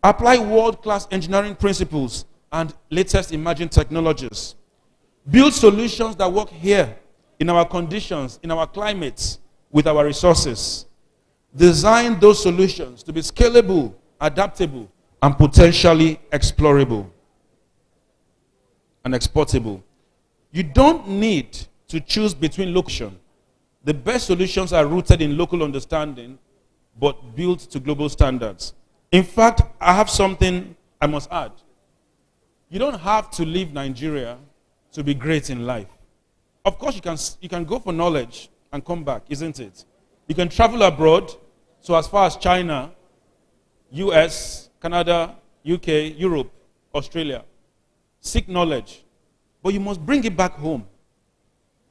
Apply world-class engineering principles and latest emerging technologies. Build solutions that work here, in our conditions, in our climates, with our resources. Design those solutions to be scalable, adaptable, and potentially explorable and exportable. You don't need to choose between location. The best solutions are rooted in local understanding, but built to global standards. In fact, I have something I must add. You don't have to leave Nigeria to be great in life. Of course, you can go for knowledge and come back, isn't it? You can travel abroad, so as far as China, US, Canada, UK, Europe, Australia. Seek knowledge. But you must bring it back home.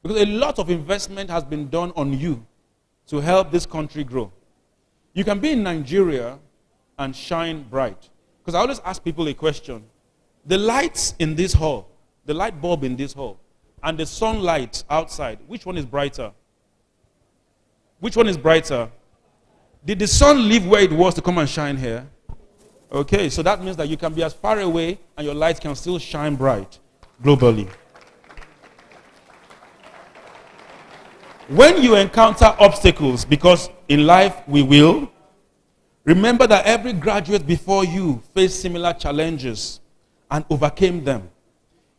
Because a lot of investment has been done on you to help this country grow. You can be in Nigeria and shine bright. Because I always ask people a question. The lights in this hall, the light bulb in this hall, and the sunlight outside, which one is brighter? Which one is brighter? Did the sun leave where it was to come and shine here? Okay, so that means that you can be as far away and your light can still shine bright globally. When you encounter obstacles, because in life we will, remember that every graduate before you faced similar challenges and overcame them.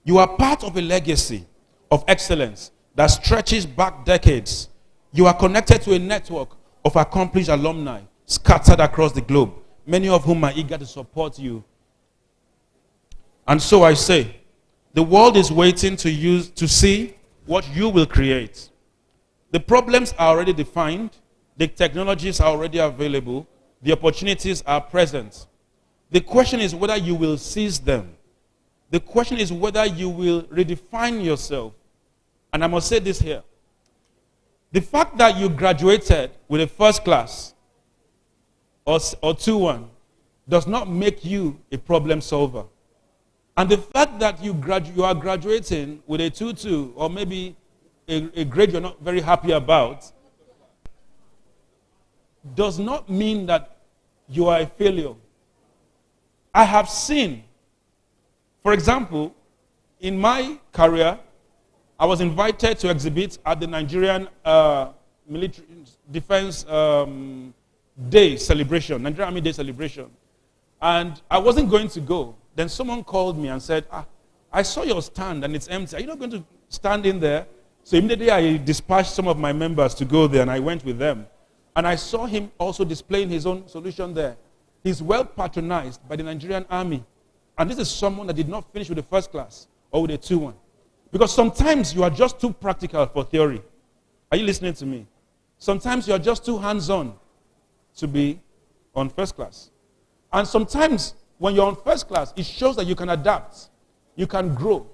You are part of a legacy of excellence that stretches back decades. You are connected to a network of accomplished alumni scattered across the globe, many of whom are eager to support you. And so I say, the world is waiting to see what you will create. The problems are already defined, the technologies are already available, the opportunities are present. The question is whether you will seize them. The question is whether you will redefine yourself. And I must say this here. The fact that you graduated with a first class or 2-1 does not make you a problem solver. And the fact that you are graduating with a 2-2 or maybe a grade you're not very happy about does not mean that you are a failure. I have seen, for example, in my career, I was invited to exhibit at the Nigerian Military Defense Day celebration, Nigerian Army Day celebration. And I wasn't going to go Then someone called me and said, I saw your stand and it's empty. Are you not going to stand in there? So immediately I dispatched some of my members to go there, and I went with them. And I saw him also displaying his own solution there. He's well patronized by the Nigerian army. And this is someone that did not finish with the first class or with a 2-1. Because sometimes you are just too practical for theory. Are you listening to me? Sometimes you are just too hands-on to be on first class. And sometimes when you're on first class, it shows that you can adapt, you can grow.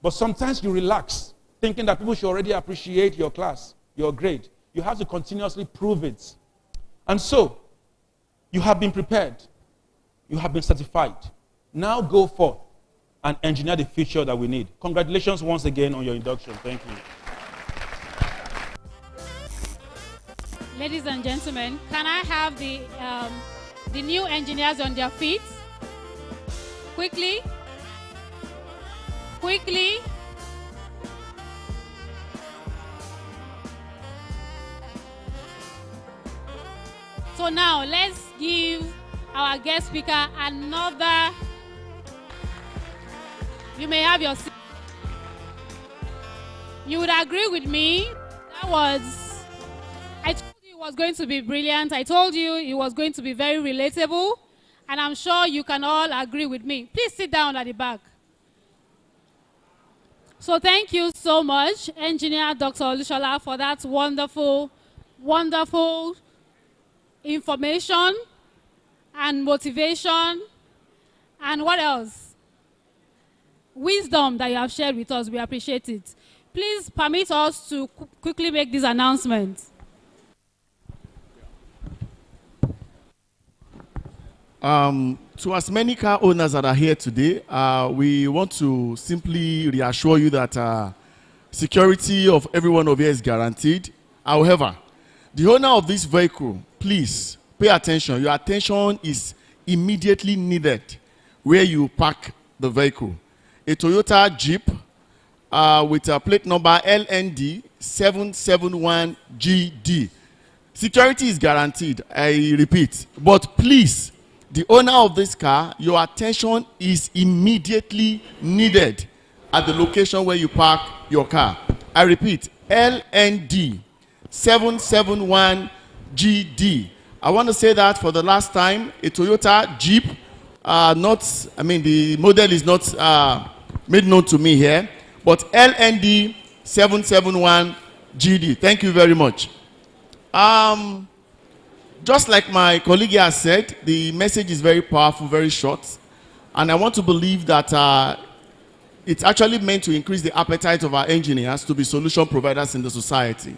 But sometimes you relax, thinking that people should already appreciate your class, your grade. You have to continuously prove it. And so, you have been prepared. You have been certified. Now go forth and engineer the future that we need. Congratulations once again on your induction. Thank you. Ladies and gentlemen, can I have the new engineers on their feet? Quickly. Quickly. So now let's give our guest speaker another. You may have your seat. You would agree with me. I told you it was going to be brilliant. I told you it was going to be very relatable. And I'm sure you can all agree with me. Please sit down at the back. So thank you so much, Engineer Dr. Olushola, for that wonderful, wonderful information and motivation and what else? Wisdom that you have shared with us. We appreciate it. Please permit us to quickly make this announcement. To as many car owners that are here today, we want to simply reassure you that security of every one of you is guaranteed. However, the owner of this vehicle, please pay attention. Your attention is immediately needed where you park the vehicle. A Toyota Jeep with a plate number LND 771GD. Security is guaranteed, I repeat. But please, the owner of this car, your attention is immediately needed at the location where you park your car. I repeat, LND 771GD. I want to say that for the last time, a Toyota Jeep, the model is not made known to me here, but LND 771GD. Thank you very much. Just like my colleague has said, the message is very powerful, very short. And I want to believe that it's actually meant to increase the appetite of our engineers to be solution providers in the society.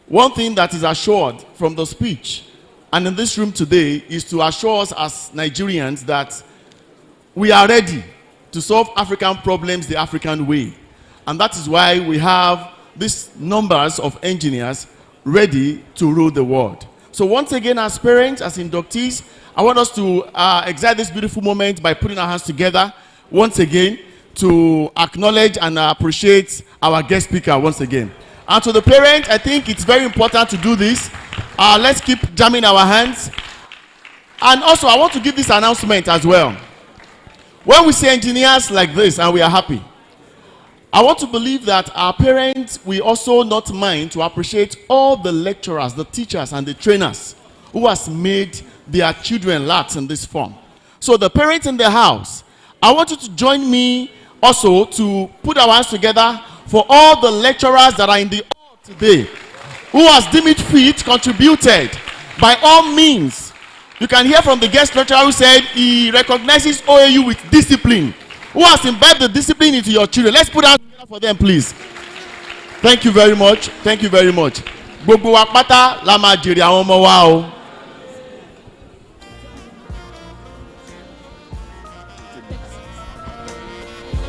One thing that is assured from the speech and in this room today is to assure us as Nigerians that we are ready to solve African problems the African way. And that is why we have these numbers of engineers ready to rule the world. So once again, as parents, as inductees, I want us to excite this beautiful moment by putting our hands together once again to acknowledge and appreciate our guest speaker once again. And to the parents, I think it's very important to do this. Let's keep jamming our hands. And also, I want to give this announcement as well. When we see engineers like this and we are happy, I want to believe that our parents will also not mind to appreciate all the lecturers, the teachers, and the trainers who has made their children lax in this form. So the parents in the house, I want you to join me also to put our hands together for all the lecturers that are in the hall today who has deemed it fit, contributed. By all means, you can hear from the guest lecturer who said he recognizes OAU with discipline. Who has imbibed the discipline into your children? Let's put out together for them, please. Thank you very much. Thank you very much. Gbogbo wa pátá la máa jèrè àwọn ọmọ wa o.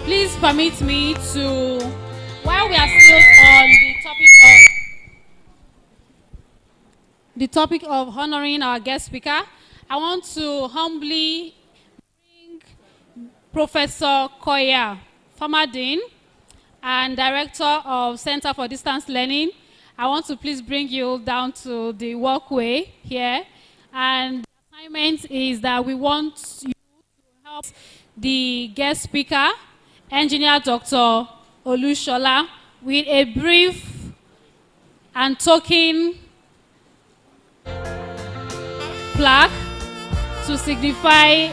Please permit me to, while we are still on the topic of honoring our guest speaker, I want to humbly Professor Koya, former Dean and Director of Center for Distance Learning. I want to please bring you down to the walkway here. And the assignment is that we want you to help The guest speaker, Engineer Dr. Olushola, with a brief and token plaque to signify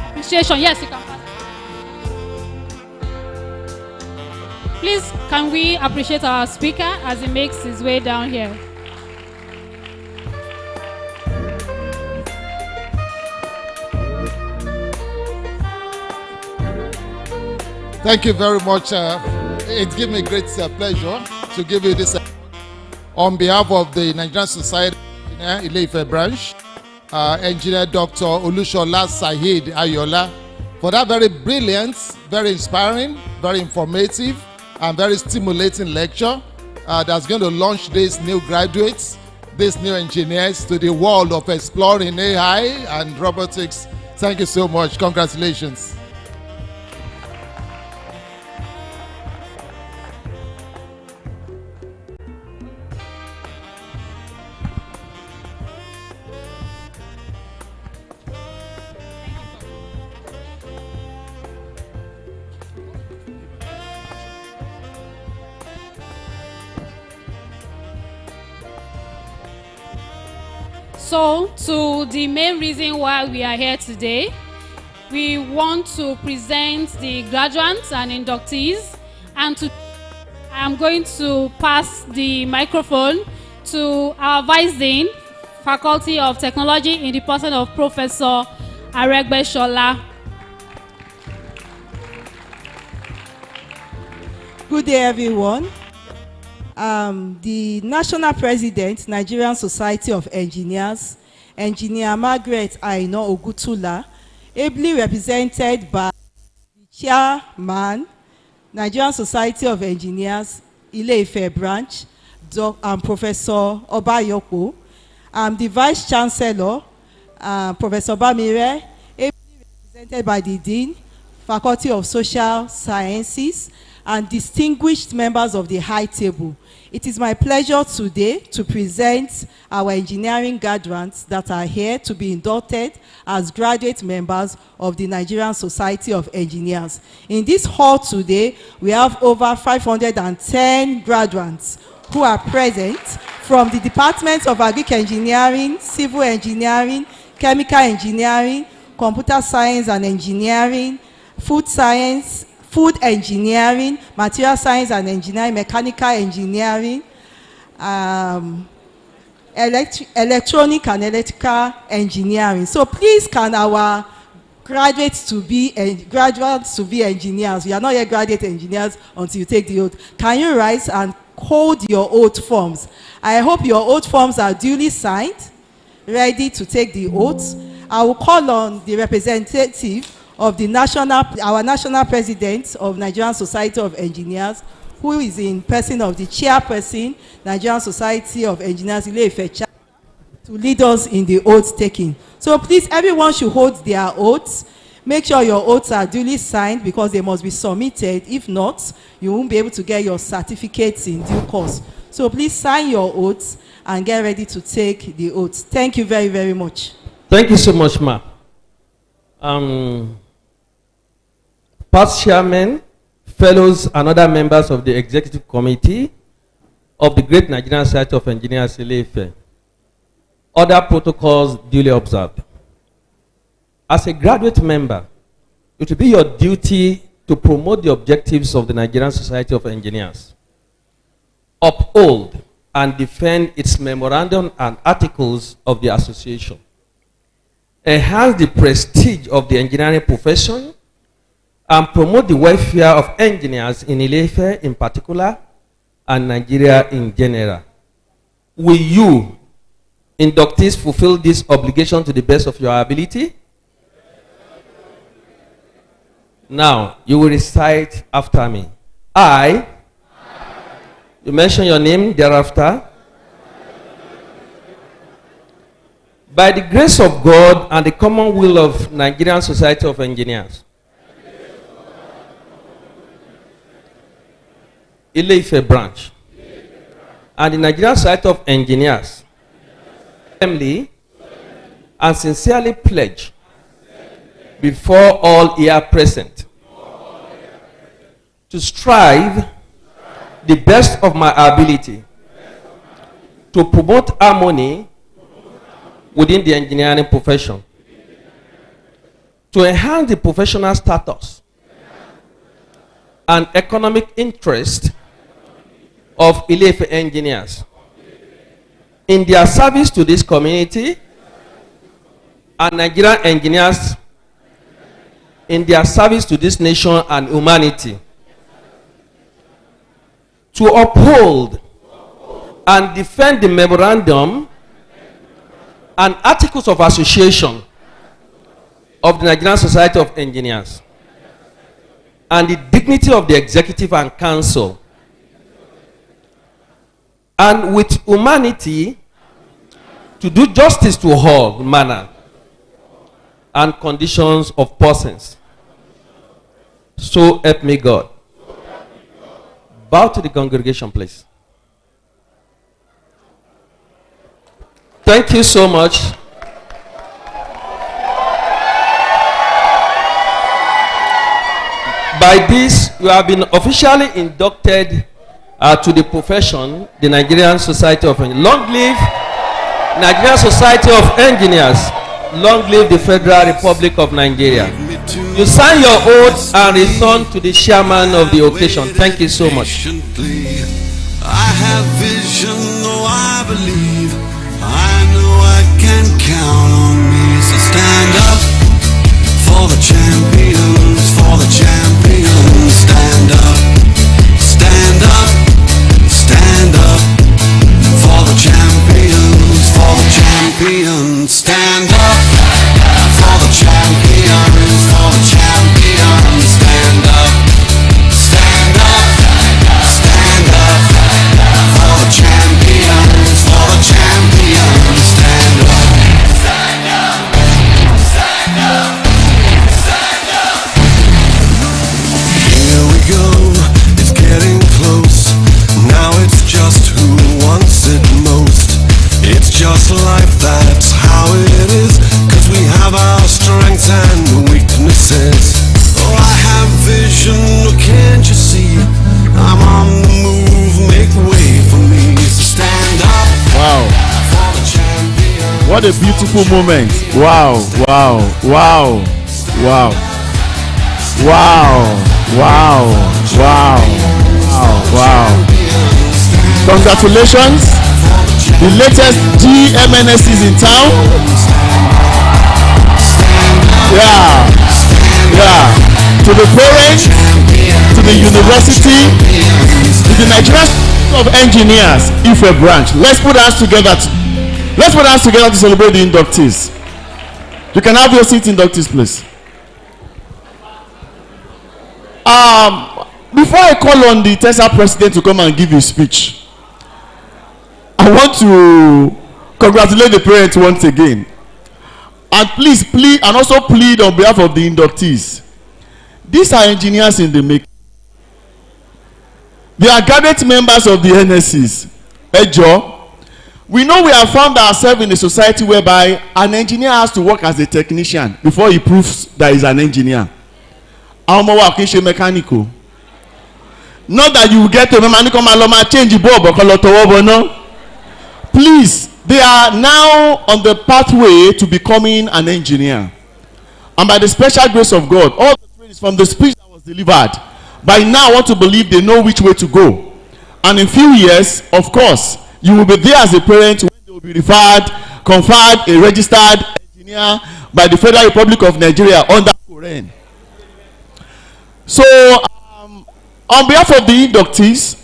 appreciation. Yes, you can pass. Please, can we appreciate our speaker as he makes his way down here? Thank you very much. It gives me great pleasure to give you this on behalf of the Nigerian Society of Engineers Ile-Ife branch, Engineer Dr. Olushola Saheed Ayola, for that very brilliant, very inspiring, very informative, and very stimulating lecture that's going to launch these new graduates, these new engineers to the world of exploring AI and robotics. Thank you so much. Congratulations. So, to the main reason why we are here today, we want to present the graduates and inductees, and I am going to pass the microphone to our Vice Dean, Faculty of Technology, in the person of Professor Aregbesola. Good day, everyone. The National President, Nigerian Society of Engineers, Engineer Margaret Aino Ogutula, ably represented by the Chairman, Nigerian Society of Engineers, Ile-Ife branch, Professor Obayoko, the Vice Chancellor, Professor Bamire, ably represented by the Dean, Faculty of Social Sciences, and distinguished members of the high table. It is my pleasure today to present our engineering graduates that are here to be inducted as graduate members of the Nigerian Society of Engineers. In this hall today, we have over 510 graduates who are present from the Departments of Agric Engineering, Civil Engineering, Chemical Engineering, Computer Science and Engineering, Food Science, Food Engineering, Material Science and Engineering, Mechanical Engineering, Electronic and Electrical Engineering. So please, can our graduates to be engineers? You are not yet graduate engineers until you take the oath. Can you rise and hold your oath forms? I hope your oath forms are duly signed, ready to take the oath. I will call on the representative of the our national president of Nigerian Society of Engineers, who is in person of the chairperson, Nigerian Society of Engineers, Ile-Ife, to lead us in the oath taking. So please, everyone should hold their oaths. Make sure your oaths are duly signed because they must be submitted. If not, you won't be able to get your certificates in due course. So please sign your oaths and get ready to take the oaths. Thank you very, very much. Thank you so much, Ma. Past chairmen, fellows, and other members of the executive committee of the Great Nigerian Society of Engineers, Ile-Ife. Other protocols duly observed. As a graduate member, it will be your duty to promote the objectives of the Nigerian Society of Engineers, uphold and defend its memorandum and articles of the association, enhance the prestige of the engineering profession, and promote the welfare of engineers in Ile-Ife in particular and Nigeria in general. Will you, inductees, fulfill this obligation to the best of your ability? Now, you will recite after me. I. You mention your name thereafter. By the grace of God and the common will of Nigerian Society of Engineers, Ile-Ife branch, and the Nigerian Society of Engineers, solemnly and sincerely pledge before all here present to strive the best of my ability to promote harmony within the engineering profession, to enhance the professional status and economic interest of Ile-Ife engineers in their service to this community and Nigerian engineers in their service to this nation and humanity, to uphold and defend the memorandum and articles of association of the Nigerian Society of Engineers and the dignity of the executive and council, and with humanity to do justice to all manner and conditions of persons. So help me God. Bow to the congregation, please. Thank you so much. By this, you have been officially inducted to the profession, the Nigerian Society of Engineers. Long live Nigerian Society of Engineers. Long live the Federal Republic of Nigeria. You sign your oath and return to the chairman of the occasion. Thank you so much. I have vision, though I believe. I know I can count on me. So stand up for the champions, for the champions. Stand up, stand up, stand up for the champions, for the champions. Stand up for the champions, for the champions. Stand up, stand up, stand up for the champions, for the champions. Stand up, stand up, stand up, stand up. Here we go, it's getting close. Now it's just who wants it most. It's just life, that's how it is. Cause we have our strengths and weaknesses. Oh, I have vision, oh, can't you see? I'm on the move, make way for me. So stand up. Wow. For the champion. What a beautiful moment. Wow, wow, wow, wow. Wow, wow, wow, wow, wow. Congratulations. The latest GMNS is in town. Yeah, yeah. To the parents, to the university, to the Nigerian Society of Engineers, Ife branch. Let's put our hands together. Let's put our hands together to celebrate the inductees. You can have your seat, inductees, please. Before I call on the TESA president to come and give his speech, I want to congratulate the parents once again. And please plead and also plead on behalf of the inductees. These are engineers in the making. They are graduate members of the NSCs. Ejo, we know we have found ourselves in a society whereby an engineer has to work as a technician before he proves that he's an engineer. Mechanical. Not that you get to mechanical change the bulb or no. Please, they are now on the pathway to becoming an engineer. And by the special grace of God, all the praise from the speech that was delivered, by now I want to believe they know which way to go. And in few years, of course, you will be there as a parent when they will be conferred a registered engineer by the Federal Republic of Nigeria under Korean. So, on behalf of the inductees,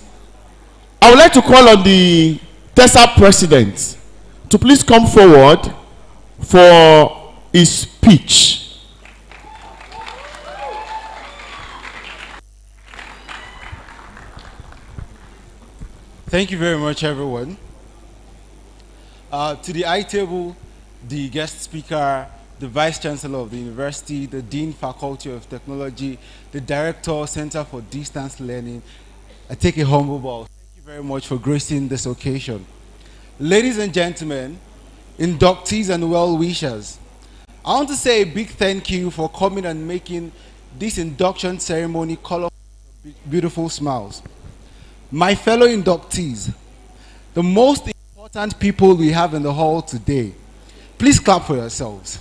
I would like to call on the TESA president to please come forward for his speech. Thank you very much, everyone. To the I table, the guest speaker, the Vice Chancellor of the University, the Dean Faculty of Technology, the Director, Center for Distance Learning, I take a humble bow. Thank you very much for gracing this occasion. Ladies and gentlemen, inductees and well-wishers, I want to say a big thank you for coming and making this induction ceremony colorful, beautiful smiles. My fellow inductees, the most important people we have in the hall today, please clap for yourselves.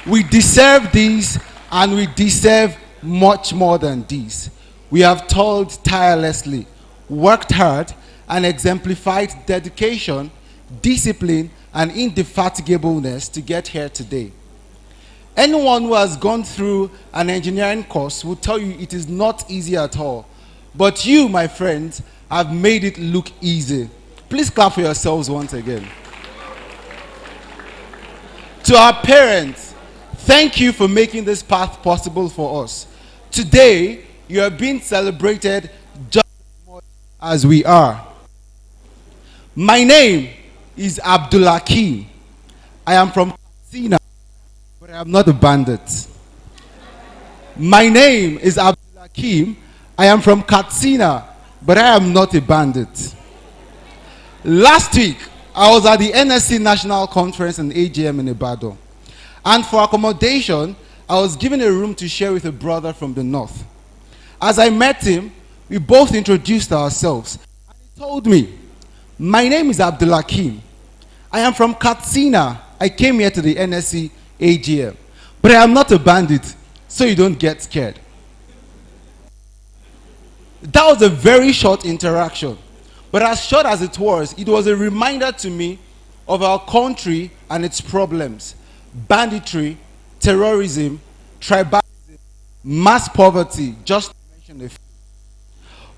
We deserve this, and we deserve much more than this. We have toiled tirelessly, worked hard, and exemplified dedication, discipline, and indefatigableness to get here today. Anyone who has gone through an engineering course will tell you it is not easy at all. But you, my friends, have made it look easy. Please clap for yourselves once again. To our parents, thank you for making this path possible for us. Today, you are being celebrated just as much as we are. My name is Abdulhakeem. I am from Katsina, but I am not a bandit. My name is Abdulhakeem. I am from Katsina, but I am not a bandit. Last week, I was at the NSC National Conference in AGM in Ibadan. And for accommodation, I was given a room to share with a brother from the north. As I met him, we both introduced ourselves. And he told me, my name is Abdulhakeem. I am from Katsina. I came here to the NSC AGM. But I am not a bandit, so you don't get scared. That was a very short interaction. But as short as it was a reminder to me of our country and its problems. Banditry, terrorism, tribalism, mass poverty, just to mention a few.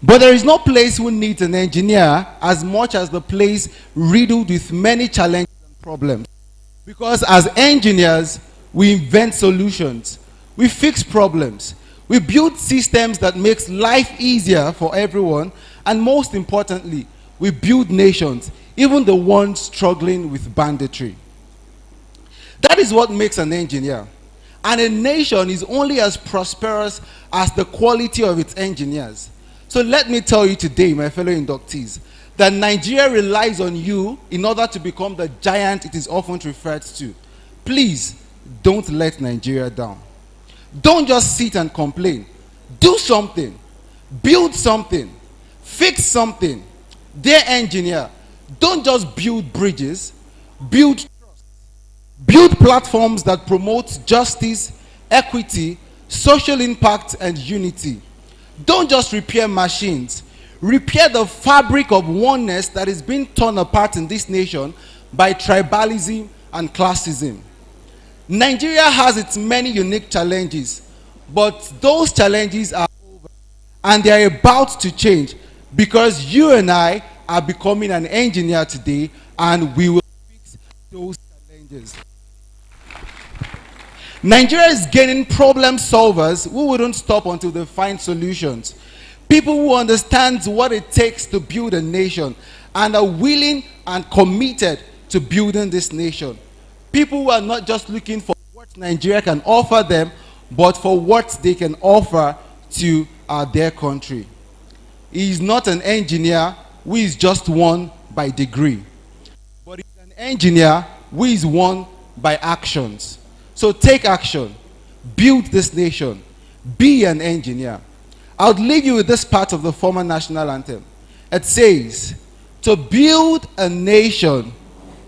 But there is no place who needs an engineer as much as the place riddled with many challenges and problems. Because as engineers, we invent solutions, we fix problems, we build systems that makes life easier for everyone, and most importantly, we build nations, even the ones struggling with banditry. That is what makes an engineer. And a nation is only as prosperous as the quality of its engineers. So let me tell you today, my fellow inductees, that Nigeria relies on you in order to become the giant it is often referred to. Please, don't let Nigeria down. Don't just sit and complain. Do something. Build something. Fix something. Dear engineer, don't just build bridges. Build trust. Build platforms that promote justice, equity, social impact, and unity. Don't just repair machines. Repair the fabric of oneness that is being torn apart in this nation by tribalism and classism. Nigeria has its many unique challenges, but those challenges are over and they are about to change because you and I are becoming an engineer today and we will fix those challenges. Nigeria is gaining problem solvers who wouldn't stop until they find solutions. People who understand what it takes to build a nation and are willing and committed to building this nation. People who are not just looking for what Nigeria can offer them, but for what they can offer to their country. He is not an engineer who is just one by degree, but he's an engineer who is one by actions. So take action, build this nation, be an engineer. I would leave you with this part of the former national anthem. It says, to build a nation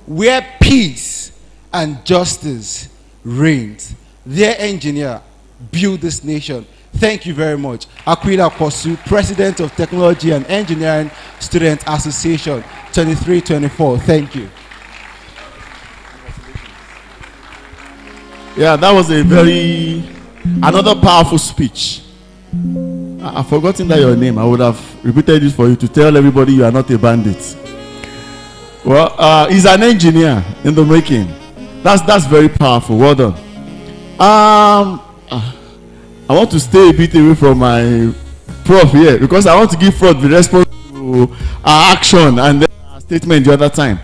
where peace and justice reigns. Their engineer, build this nation. Thank you very much. Aquila Kosu, President of Technology and Engineering Student Association, 2324. Thank you. Yeah, that was another powerful speech. I've forgotten that your name. I would have repeated it for you to tell everybody you are not a bandit. Well, he's an engineer in the making. That's very powerful. Well done. I want to stay a bit away from my prof here because I want to give Prof the response to our action and then our statement the other time.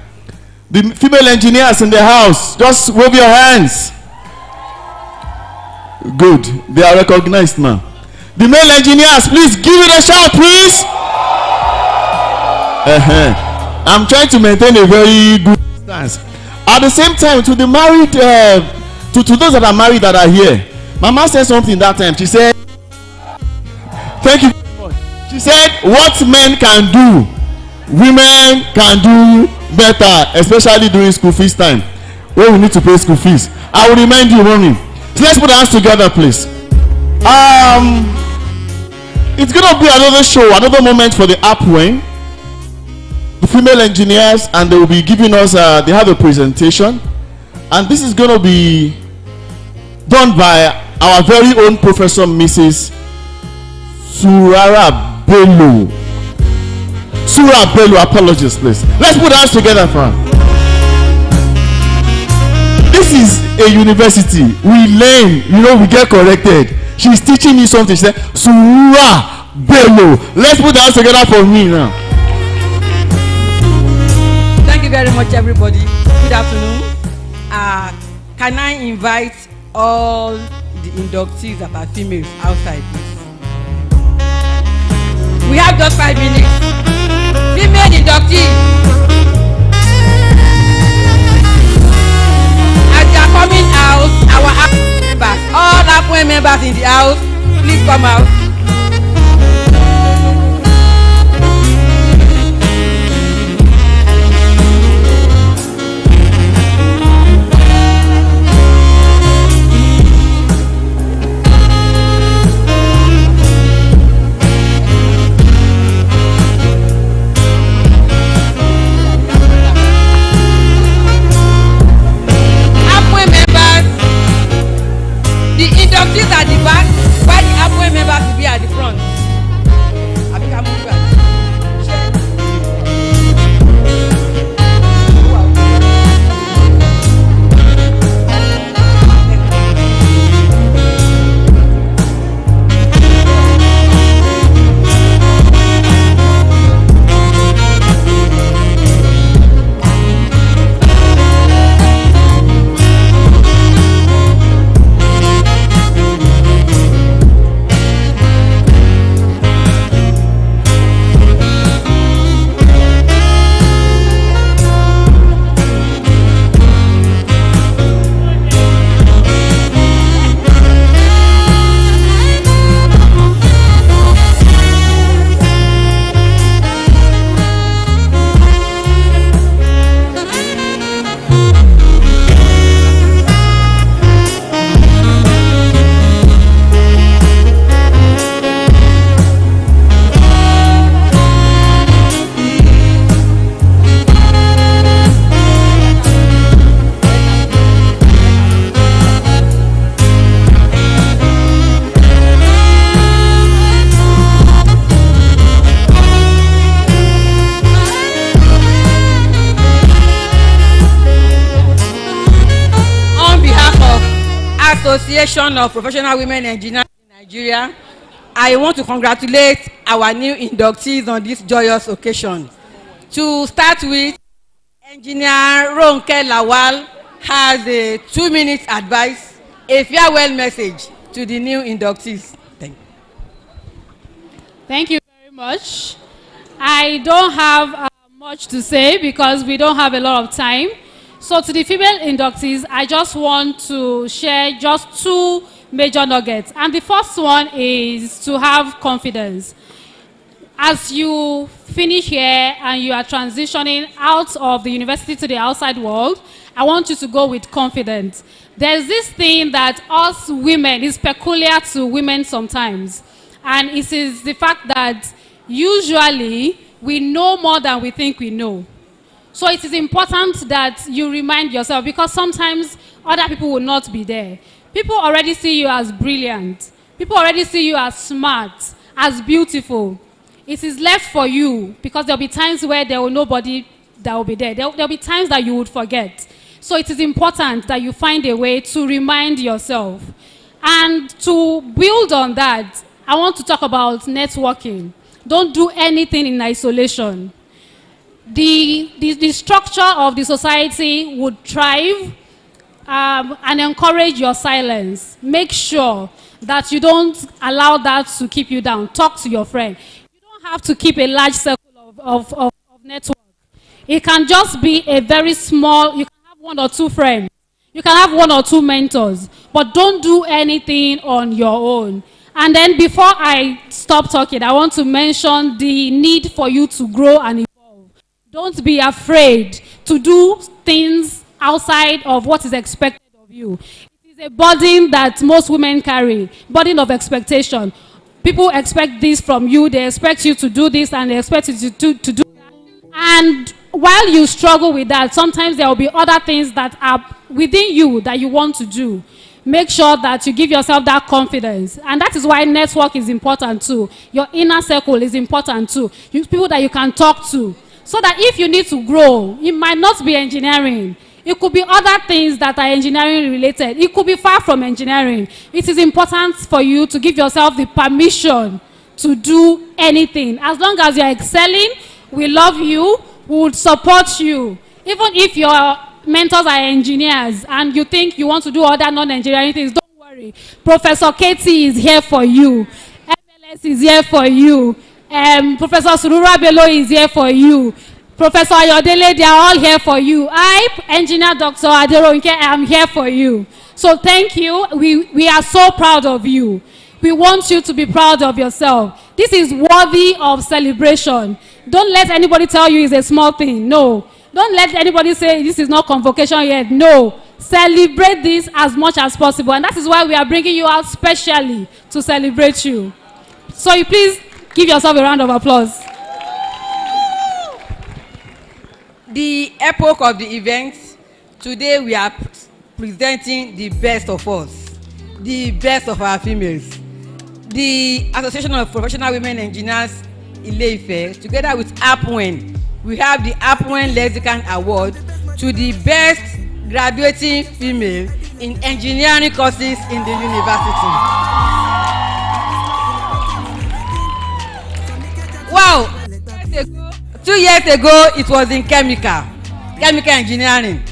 The female engineers in the house, just wave your hands. Good. They are recognized now. The male engineers, please give it a shout, please. I'm trying to maintain a very good stance. At the same time, to the married, to those that are married that are here, Mama said something that time. She said, thank you very much. She said, what men can do, women can do better, especially during school fees time, when we need to pay school fees. I will remind you, mommy. So let's put our hands together, please. It's gonna be another show, another moment for the Upwing, the female engineers, and they will be giving us. They have a presentation, and this is gonna be done by our very own Professor Mrs. Surara Bello. Surara Bello, apologies, please. Let's put our hands together for her. This is a university. We learn, we get corrected. She's teaching me something. She said, Surara Bello. Let's put our hands together for me now. Thank you very much, everybody. Good afternoon. Can I invite all the inductees that are females outside, please? We have just 5 minutes. Female inductees. As they are coming out, our members, all APWEN members in the house, please come out. The inductees at the back, while the APWEN members will be at the front. Association of Professional Women Engineers in Nigeria, I want to congratulate our new inductees on this joyous occasion. To start with, Engineer Ronke Lawal has a 2-minute advice, a farewell message to the new inductees. Thank you. Thank you very much. I don't have much to say because we don't have a lot of time. So to the female inductees, I just want to share just 2 major nuggets. And the first one is to have confidence. As you finish here and you are transitioning out of the university to the outside world, I want you to go with confidence. There's this thing that us women is peculiar to women sometimes. And it is the fact that usually we know more than we think we know. So it is important that you remind yourself, because sometimes other people will not be there. People already see you as brilliant. People already see you as smart, as beautiful. It is left for you, because there will be times where there will nobody that will be there. There will be times that you would forget. So it is important that you find a way to remind yourself. And to build on that, I want to talk about networking. Don't do anything in isolation. The structure of the society would thrive and encourage your silence. Make sure that you don't allow that to keep you down. Talk to your friend. You don't have to keep a large circle of network. It can just be a very small, you can have one or two friends. You can have one or two mentors, but don't do anything on your own. And then before I stop talking, I want to mention the need for you to grow and evolve. Don't be afraid to do things outside of what is expected of you. It is a burden that most women carry, burden of expectation. People expect this from you, they expect you to do this, and they expect you to do that. And while you struggle with that, sometimes there will be other things that are within you that you want to do. Make sure that you give yourself that confidence. And that is why network is important too. Your inner circle is important too. People that you can talk to. So that if you need to grow, it might not be engineering. It could be other things that are engineering related. It could be far from engineering. It is important for you to give yourself the permission to do anything. As long as you're excelling, we love you, we would support you. Even if your mentors are engineers and you think you want to do other non-engineering things, don't worry. Professor Katie is here for you. MLS is here for you. Professor Surura Bello is here for you. Professor Ayodele, they are all here for you. I, Engineer Dr. Aderonke, I am here for you. So thank you. We are so proud of you. We want you to be proud of yourself. This is worthy of celebration. Don't let anybody tell you it's a small thing. No. Don't let anybody say this is not convocation yet. No. Celebrate this as much as possible. And that is why we are bringing you out specially to celebrate you. So you please give yourself a round of applause. The epoch of the event, today we are presenting the best of us, the best of our females. The Association of Professional Women Engineers Ile-Ife, together with APWEN, we have the APWEN Lexicon Award to the best graduating female in engineering courses in the university. Wow! 2 years ago, it was in chemical engineering.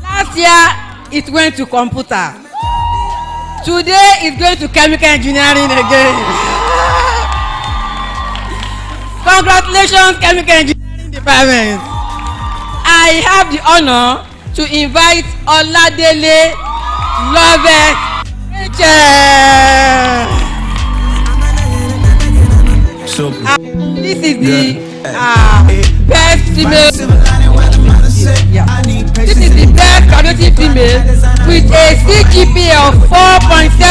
Last year, it went to computer. Today, it's going to chemical engineering again. Congratulations, chemical engineering department. I have the honor to invite Oladele Love Rachel. This is the best female. Yeah. This is the best graduating female with a CGPA of 4.74.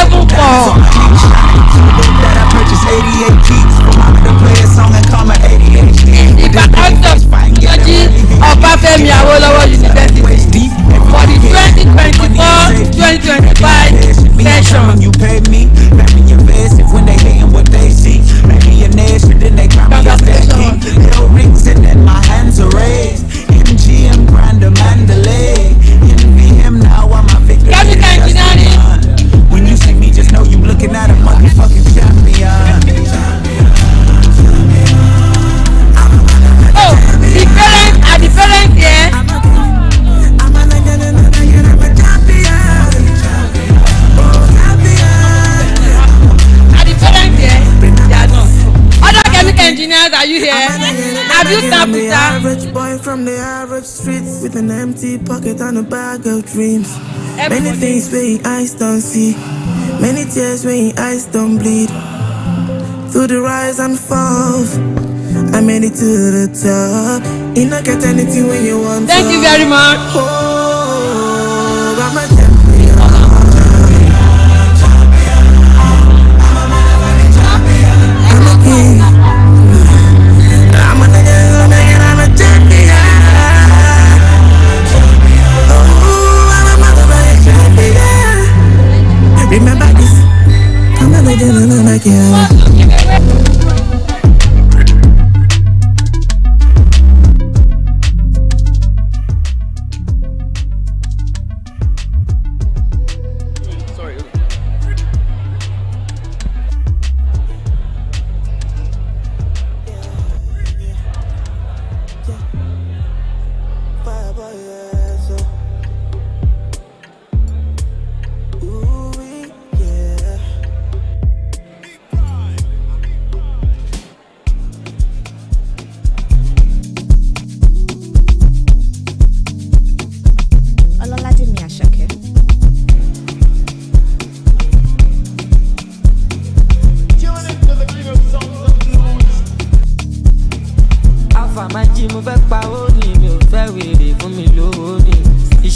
The Faculty of Technology of Bafemi Awolowo University for the 2024-2025 session. You pay me, let me invest if when they hating what they see. Maybe an edge, and then they climb me as that king. Hell rings and then my hands are raised. MGM, Grand Mandalay. Envy him now, I'm my victory. When you see me, just know you looking at a motherfucking champion. Oh, the parents are the parents here. Are the parents here? They are not. Other chemical engineers, are you here? Have you stopped with that? Average boy from the average streets with an empty pocket and a bag of dreams. Many things where your eyes don't see, many tears where your eyes don't bleed. Through the rise and falls, I made it to the top. You not get anything when you want. Thank you very much. Oh, I'm a champion. I'm a king. I'm a nigga, I'm a champion. Oh, I'm a motherfucking champion. Remember this. I'm a legend and I'm a king.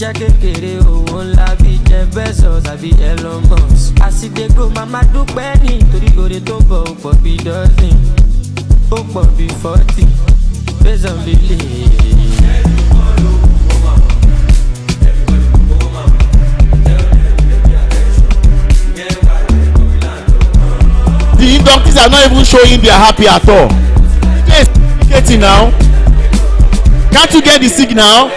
iṣẹ́ kékeré owó ńlá bí Jeff Bezos àbí Elon Musk. Àsìdégbò màmá dúpẹ́ nítorí oore tó ń bọ̀ ó pọ̀ bí dozen, ó pọ̀ bí 40, based on belief. The inductees are not even showing they are happy at all. Yes, getting now. Can't you get the signal?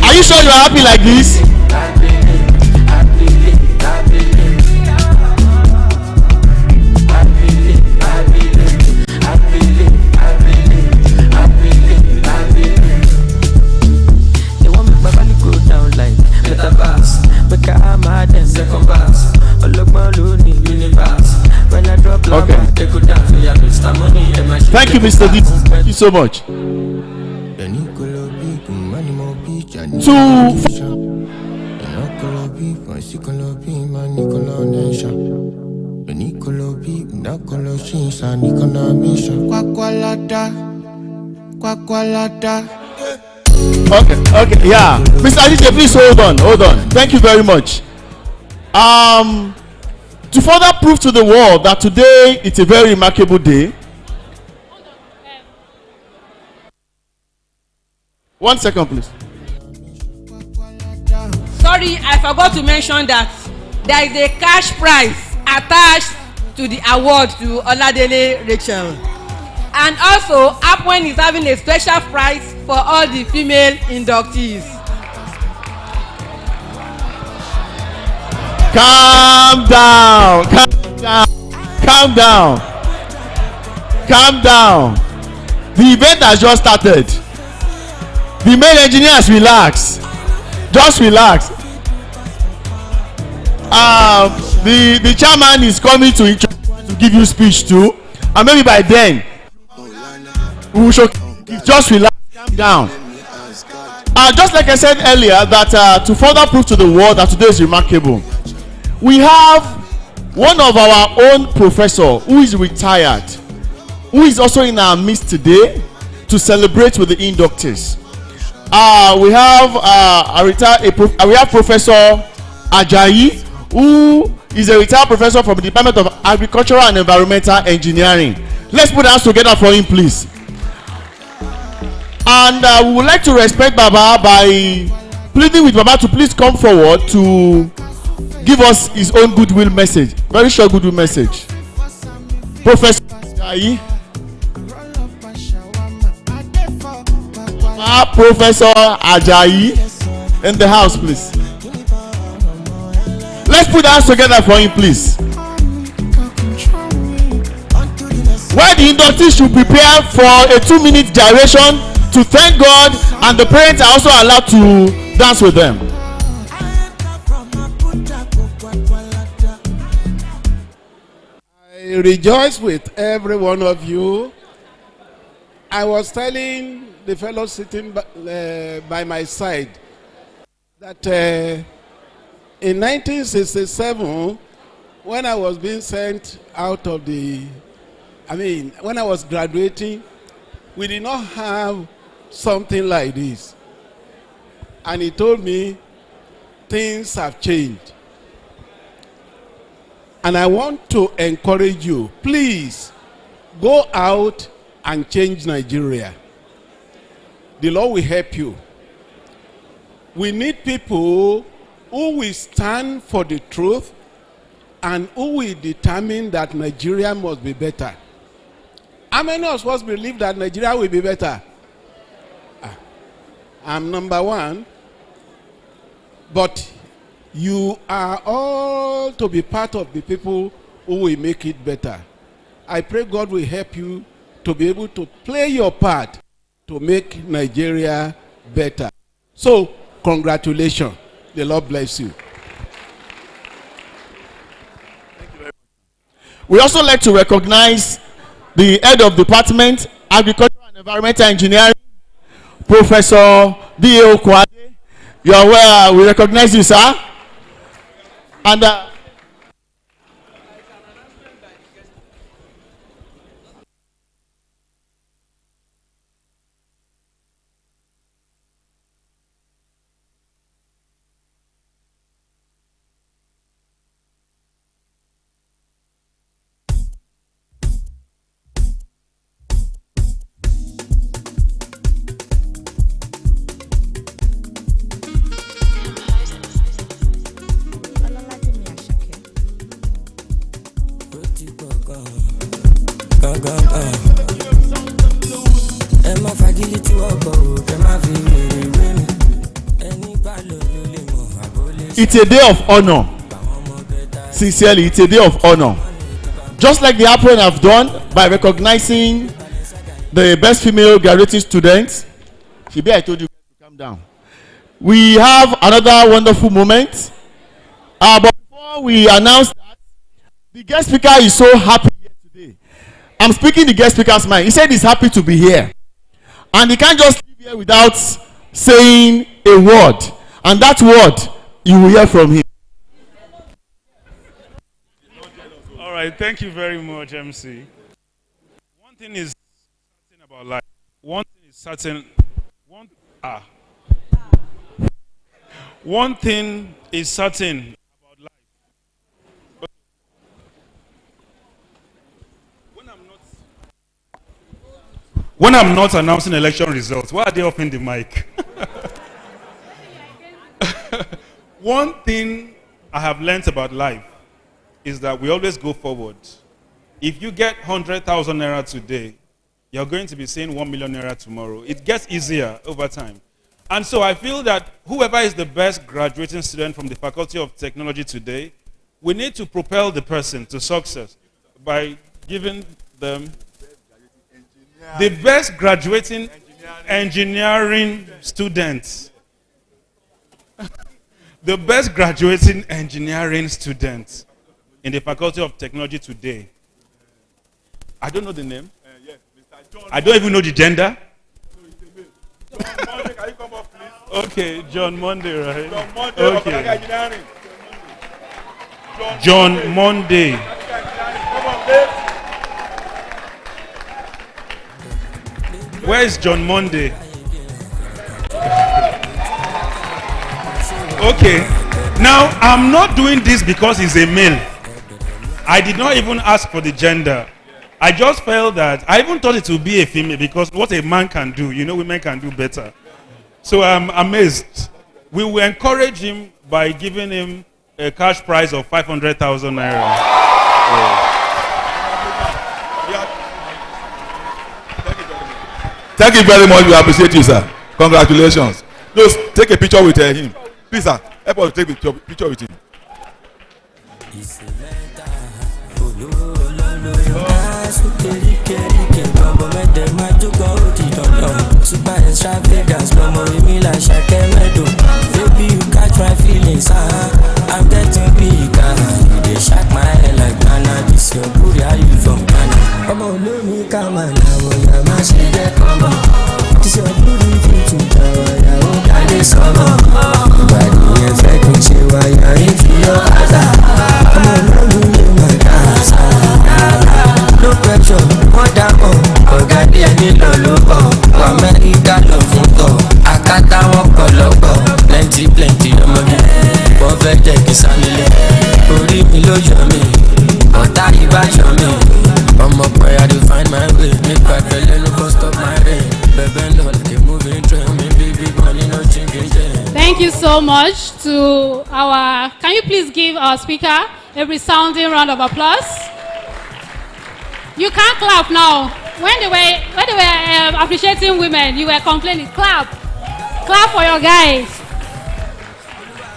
Are you sure you are happy like this? They want make my body go down like metaverse. Make I hammer them second verse. Okay. Thank you, Mr. D. Thank you so much. Okay, yeah. Mr. DJ, please hold on. Thank you very much. To further prove to the world that today it's a very remarkable day. 1 second, please. Sorry, I forgot to mention that there is a cash prize attached to the award to Oladele Rachel. And also, Apwen is having a special prize for all the female inductees. Calm down. The event has just started. The main engineers, relax. Just relax. The chairman is coming to give you speech too, and maybe by then we will show. Just relax, calm down. Just like I said earlier, that to further prove to the world that today is remarkable, we have one of our own professor who is retired, who is also in our midst today to celebrate with the inductees. We have Professor Ajayi, who is a retired professor from the Department of Agricultural and Environmental Engineering. Let's put our hands together for him, please. And we would like to respect Baba by pleading with Baba to please come forward to give us his own goodwill message. Very short goodwill message. Professor Ajayi. Professor Ajayi in the house, please. Let's put our hands together for him, please. While the inductees should prepare for a 2-minute gyration to thank God, and the parents are also allowed to dance with them. I rejoice with every one of you. I was telling the fellow sitting by my side that in 1967, when I was being sent out of when I was graduating, we did not have something like this. And he told me things have changed. And I want to encourage you, please go out and change Nigeria. The Lord will help you. We need people who will stand for the truth and who will determine that Nigeria must be better. How many of us believe that Nigeria will be better? I'm number one. But you are all to be part of the people who will make it better. I pray God will help you to be able to play your part to make Nigeria better. So, congratulations. The Lord bless you. We also like to recognize the head of department, Agricultural and Environmental Engineering, Professor D.A. Okwade. You are well. We recognize you, sir. And gangan. Ẹ má fagilé tí wọ́n kọ̀ ọ́, kẹ́ má fi wèrè wé mi. Ẹni bá lò ló lè mọ̀ àbólé. It's a day of honor. Sincerely, it's a day of honor. Just like the APRON have done by recognizing the best female graduating students. Shibi, I told you to calm down. We have another wonderful moment. But before we announce that, the guest speaker is so happy here today. I'm speaking the guest speaker's mind. He said he's happy to be here. And he can't just leave here without saying a word. And that word, you will hear from him. All right, thank you very much, MC. One thing is certain about life. One thing is certain. One thing is certain about life. When I'm not announcing election results, why are they opening the mic? One thing I have learned about life is that we always go forward. If you get 100,000 naira today, you're going to be seeing 1 million naira tomorrow. It gets easier over time. And so I feel that whoever is the best graduating student from the Faculty of Technology today, we need to propel the person to success by giving them the best graduating engineering students. The best graduating engineering students in the Faculty of Technology today. I don't know the name. I don't even know the gender. John Monday, can you come up, please? Okay, John Monday, right? John Monday, okay. Engineering. John Monday. Come on, please. Where is John Monday? Okay. Now, I'm not doing this because he's a male. I did not even ask for the gender. I just felt that, I even thought it would be a female because what a man can do, you know, women can do better. So I'm amazed. We will encourage him by giving him a cash prize of 500,000 naira. Thank you very much. We appreciate you, sir. Congratulations. Just take a picture with him. Please, sir, help us take a picture with him. Super extravagance, no more me like Shakemedo. Baby, you catch my feelings, I'm getting bigger. You dey shake my head like Ghana. This your booty, how you from Ghana? Come on, let me come on now. Yeah, my shit, come on. This your booty, fit to tower. Yeah, oh, can they summer? Nobody affecting you while you're into your casa. Come on, let me live my casa. No pressure, what that on? Ọ̀gá díẹ̀ nílò ló bọ̀. Amẹ́ríkà lọ fún tọ̀. Àkàtà wọn kọ̀ lọ́gbọ̀. Plenty ọmọ mi. Wọ́n fẹ́ jẹ́ kí sálílẹ̀. Orí mi ló yọ mí. Ọ̀tá ìbájọ́ mi. Ọmọ pẹ̀ I dey find my way. Nípa ìpẹ̀lẹ́ ló kọ́ stop my rain. Bẹ̀bẹ̀ ń lọ like a moving train. Mi bíbí money no changing chain. Thank you so much to our, can you please give our speaker a resounding round of applause? You can't clap now. When they were appreciating women, you were complaining. Clap for your guys.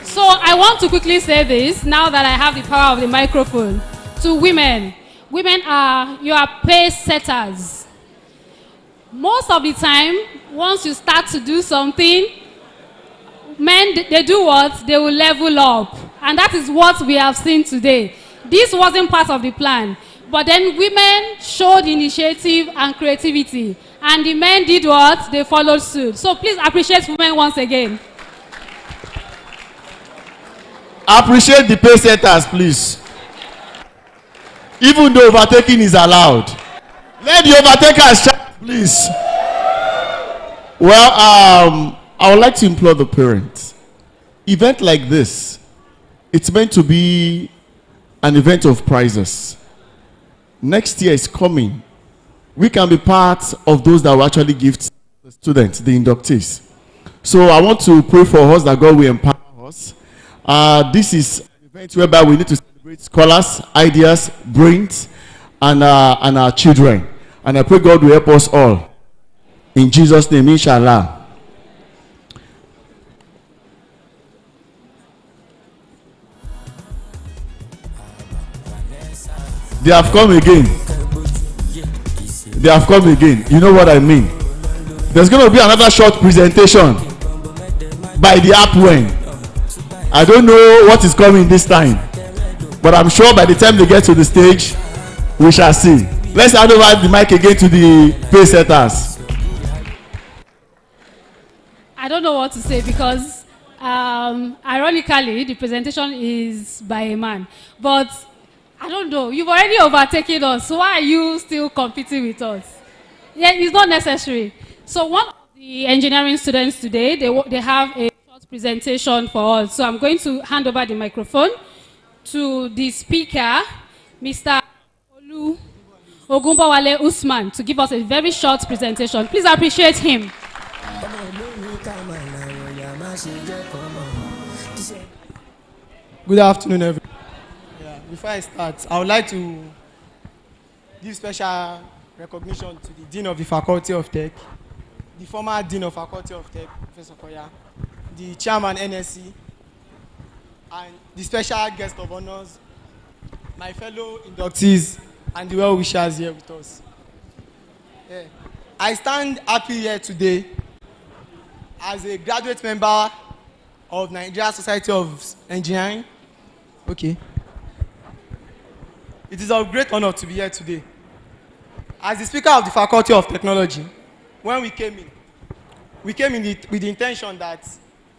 So I want to quickly say this now that I have the power of the microphone to women. Women you are pace setters. Most of the time, once you start to do something, men they do what? They will level up, and that is what we have seen today. This wasn't part of the plan. But then women showed initiative and creativity. And the men did what? They followed suit. So please appreciate women once again. Appreciate the pace setters, please. Even though overtaking is allowed. Let the overtakers shout, please. Well, I would like to implore the parents. Event like this, it's meant to be an event of prizes. Next year is coming. We can be part of those that will actually gift the students, the inductees. So I want to pray for us that God will empower us. This is an event whereby we need to celebrate scholars, ideas, brains, and our children. And I pray God will help us all. In Jesus' name, inshallah. They have come again. They have come again. You know what I mean? There's going to be another short presentation by the app when. I don't know what is coming this time. But I'm sure by the time they get to the stage, we shall see. Let's hand over the mic again to the pace setters. I don't know what to say because, ironically, the presentation is by a man. But I don't know. You've already overtaken us. So why are you still competing with us? Yeah, it's not necessary. So one of the engineering students today, they have a short presentation for us. So I'm going to hand over the microphone to the speaker, Mr. Olu Ogunbowale Usman, to give us a very short presentation. Please appreciate him. Good afternoon, everyone. Before I start, I would like to give special recognition to the Dean of the Faculty of Tech, the former Dean of Faculty of Tech, Professor Koya, the Chairman NSC, and the special guest of honors, my fellow inductees, and the well-wishers here with us. I stand happy here today as a graduate member of Nigeria Society of Engineering. Okay. It is a great honor to be here today. As the Speaker of the Faculty of Technology, when we came in with the intention that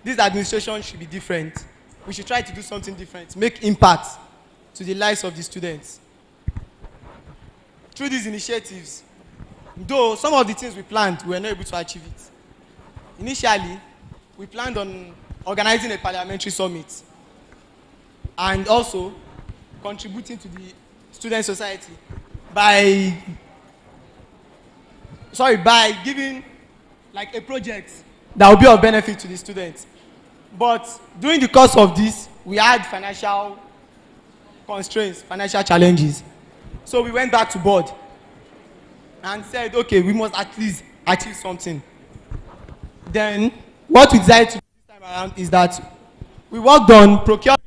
this administration should be different. We should try to do something different, make impact to the lives of the students. Through these initiatives, though some of the things we planned, we were not able to achieve it. Initially, we planned on organizing a parliamentary summit and also contributing to the student society by giving like a project that will be of benefit to the students. But during the course of this, we had financial constraints, financial challenges. So we went back to board and said, okay, we must at least achieve something. Then what we decided to do this time around is that we worked on procuring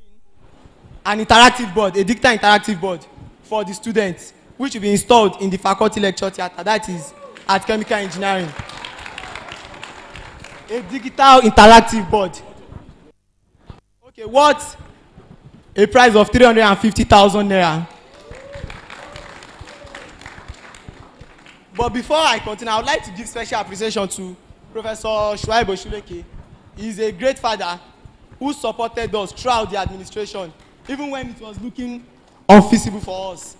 an interactive board, a digital interactive board for the students, which will be installed in the faculty lecture theatre, that is at chemical engineering. A digital interactive board. Okay, what? A price of 350,000 naira. But before I continue, I would like to give special appreciation to Professor Shuaib Oshuleke. He is a great father who supported us throughout the administration, even when it was looking unfeasible for us.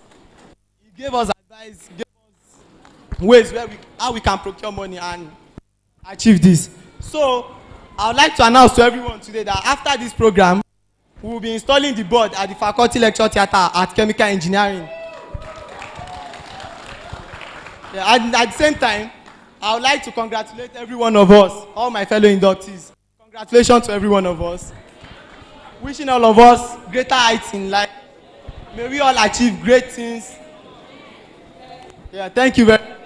He gave us advice, gave us ways how we can procure money and achieve this. So I would like to announce to everyone today that after this program, we will be installing the board at the faculty lecture theatre at chemical engineering. Yeah, and at the same time, I would like to congratulate every one of us, all my fellow inductees. Congratulations to every one of us. Wishing all of us greater heights in life. May we all achieve great things. Yeah, thank you very much.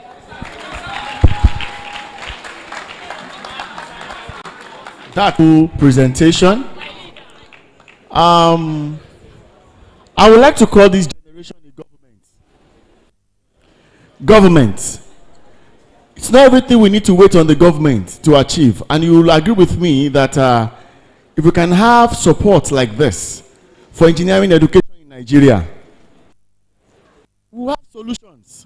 That presentation. I would like to call this generation a government. Government. It's not everything we need to wait on the government to achieve. And you will agree with me that if we can have support like this for engineering education in Nigeria, we'll have solutions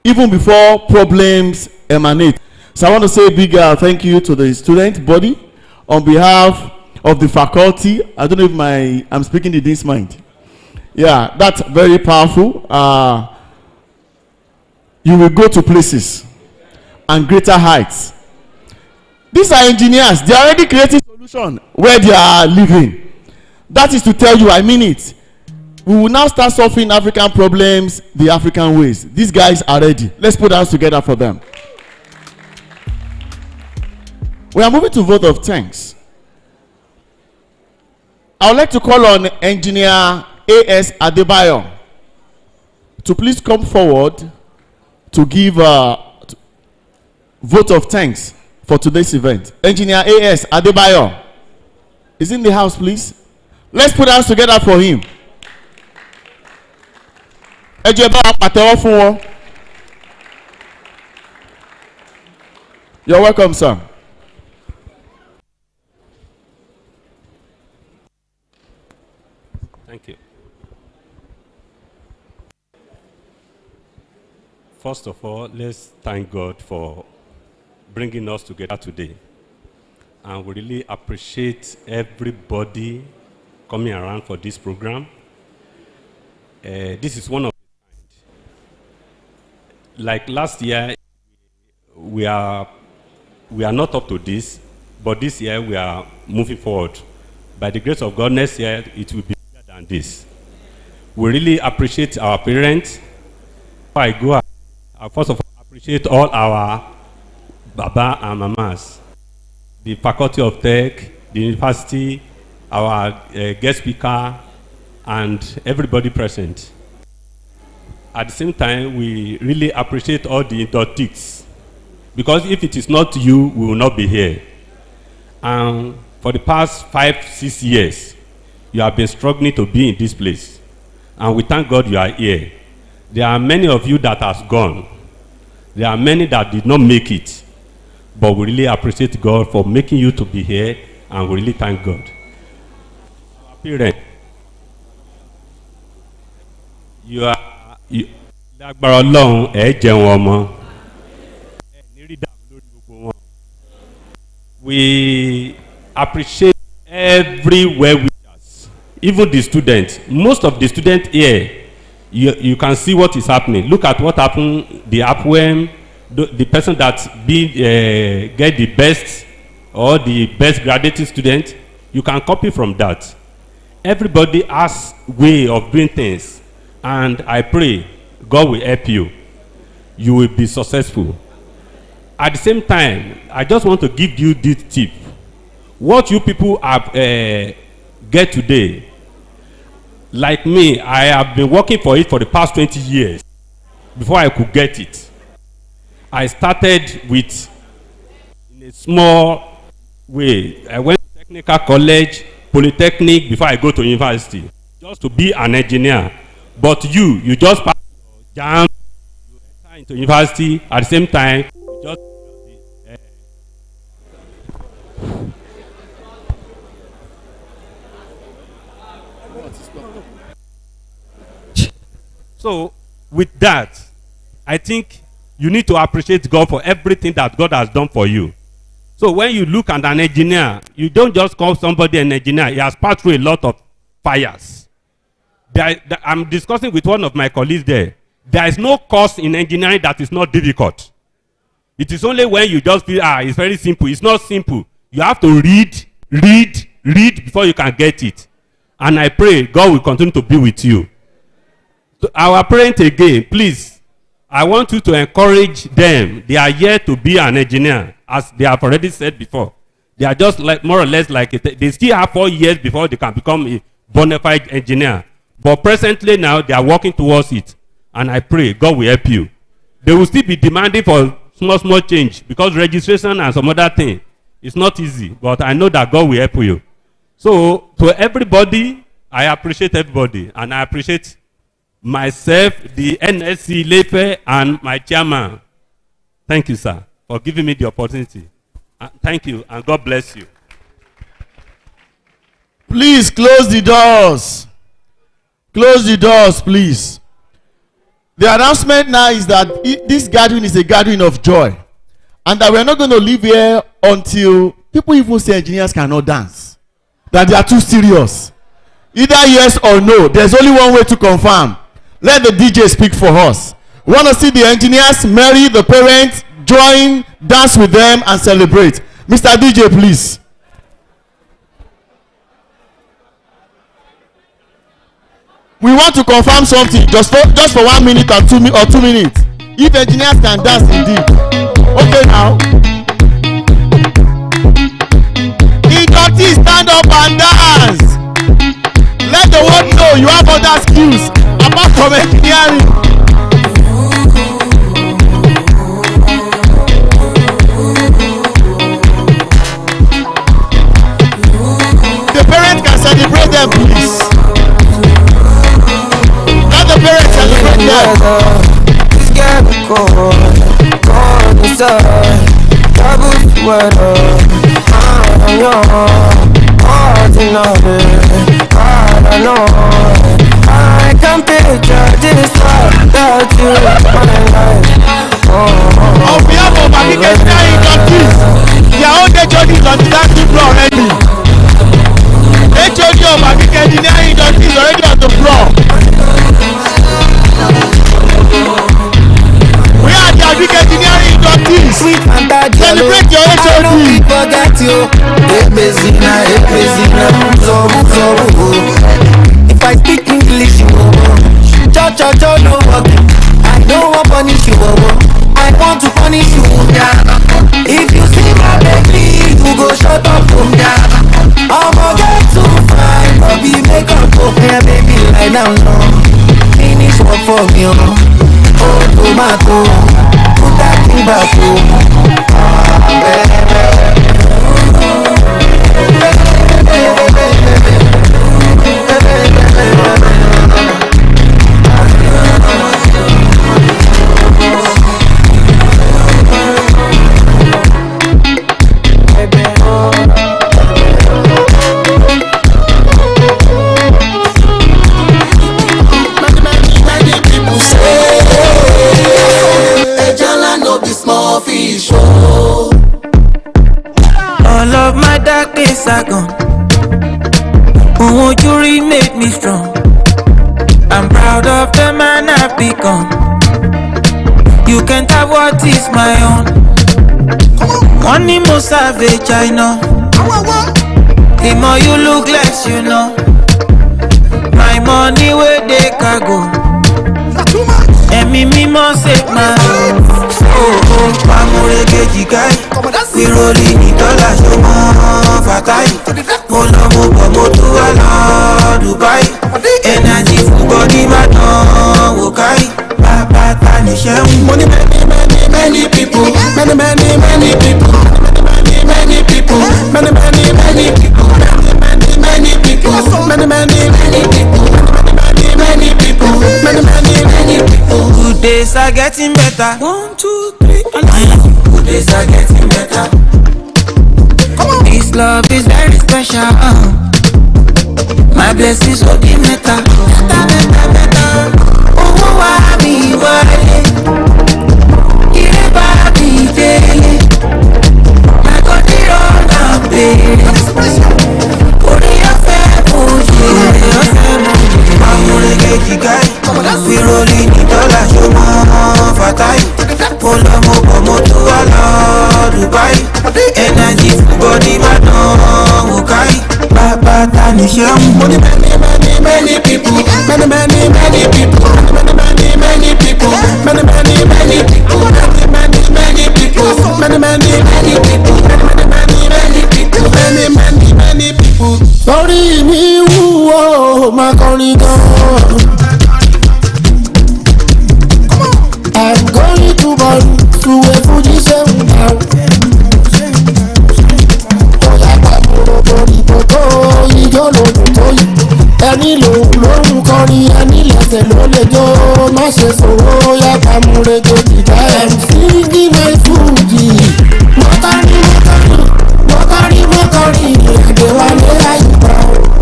even before problems emanate. So I want to say a big thank you to the student body on behalf of the faculty. I don't know if I'm speaking in this mind. Yeah, that's very powerful. You will go to places and greater heights. These are engineers. They are already creating solutions where they are living. That is to tell you, I mean it. We will now start solving African problems the African ways. These guys are ready. Let's put our hands together for them. We are moving to vote of thanks. I would like to call on Engineer A.S. Adebayo to please come forward to give vote of thanks for today's event. Engineer A.S. Adebayo is in the house, please. Let's put our hands together for him. Ẹ jẹ́ bá wa pàtẹ́wọ́ fún wọn. You're welcome, sir. Thank you. First of all, let's thank God for bringing us together today. And we really appreciate everybody coming around for this program. This is one of a kind. Like last year, we are not up to this, but this year we are moving forward. By the grace of God, next year it will be bigger than this. We really appreciate our parents. Before I go, I first of all appreciate all our Baba and Mamas, the Faculty of Tech, the university, our guest speaker, and everybody present. At the same time, we really appreciate all the inductees, because if it is not you, we will not be here. And for the past 5-6 years, you have been struggling to be in this place. And we thank God you are here. There are many of you that has gone. There are many that did not make it. But we really appreciate God for making you to be here, and we really thank God. Our parents, lágbára Ọlọ́run ẹ jẹun ọmọ. We appreciate every well-wishers, even the students. Most of the students here, you can see what is happening. Look at what happened, the APWM, the person that get the best or the best graduate student, you can copy from that. Everybody has way of doing things, and I pray God will help you. You will be successful. At the same time, I just want to give you this tip. What you people have get today, like me, I have been working for it for the past 20 years before I could get it. I started with, in a small way, I went to technical college, polytechnic, before I go to university, just to be an engineer. But you just pass your JAM, you enter into university, at the same time, you just So, with that, I think you need to appreciate God for everything that God has done for you. So, when you look at an engineer, you don't just call somebody an engineer. He has passed through a lot of fires. I'm discussing with one of my colleagues there. There is no course in engineering that is not difficult. It is only when you just feel, it's very simple. It's not simple. You have to read before you can get it. And I pray God will continue to be with you. So our parents again, please, I want you to encourage them. They are here to be an engineer, as they have already said before. They are just like more or less like they still have 4 years before they can become a bona fide engineer. But presently now they are working towards it, and I pray God will help you. They will still be demanding for small change because registration and some other thing is not easy. But I know that God will help you. So to everybody, I appreciate everybody, and I appreciate myself, the NSC Lefe, and my chairman. Thank you, sir, for giving me the opportunity. Thank you, and God bless you. Please close the doors. Close the doors, please. The announcement now is that this gathering is a gathering of joy, and that we're not going to leave here until people even say engineers cannot dance, that they are too serious. Either yes or no. There's only one way to confirm. Let the DJ speak for us. We want to see the engineers marry the parents, join, dance with them, and celebrate. Mr. DJ, please. We want to confirm something just for 1 minute or 2 minutes. If engineers can dance indeed. Okay now. Inductees, stand up and dance. Let the world know you have other skills apart from engineering. weather. It's getting cold, cold inside. Trouble weather. I'm young, ordinary, paranoid. I can picture this life without you on a life. On behalf of Agriculture Industries, their own HOD is on the dance floor already. HOD of Agriculture Industries is already on the floor. We are the Agriculture Industries. Sweet and bad, celebrate your HOD. I don't forget you. Ebezina, if I speak English, you cho, no working. I don't want to punish you, I want to punish you. If you see my baby, you go shut up. I'ma get too fine, baby, make up. Yeah, baby, lie down low. Finish work for me, oh, tomato. Put that thing back, all of my dark days are gone. Won't you remake me strong? I'm proud of the man I've become. You can't have what is my own. Money more savage, I know. The more you look less, you know. My money where they can go. And me must save my oh, Pamurege Jigai. We rolling in dollars, no more fatai. Mono Moto ala Dubai. Energy for body madon Wokai. Papa Tanisha. Money, many people. Many people. Many people. Many people. Many people. Good days are getting better. 1, 2, 3, and good days are getting better. This love is very special. My blessings will be better. Oh, I be worried. Give me daily. My God, you're on a baby. We rolling in dollars, you more fatai. Polo Moto ala Dubai. Energy for body madon Wokai. Papa Tanisha. Many people. Many people. Many people. Many people. Many people. Sorry me, who my calling on. I'm going to burn to a Fuji sound now. Oya pamuro bori poto ijo lóhùn tó yìí. Ẹni lòun kọrin ẹni lẹ́sẹ̀ ló lè jó. Má ṣe fòwò ya pamurege jìjà. I'm singing my Fuji. Mọ́kàrí Adéwálé Àyùbá.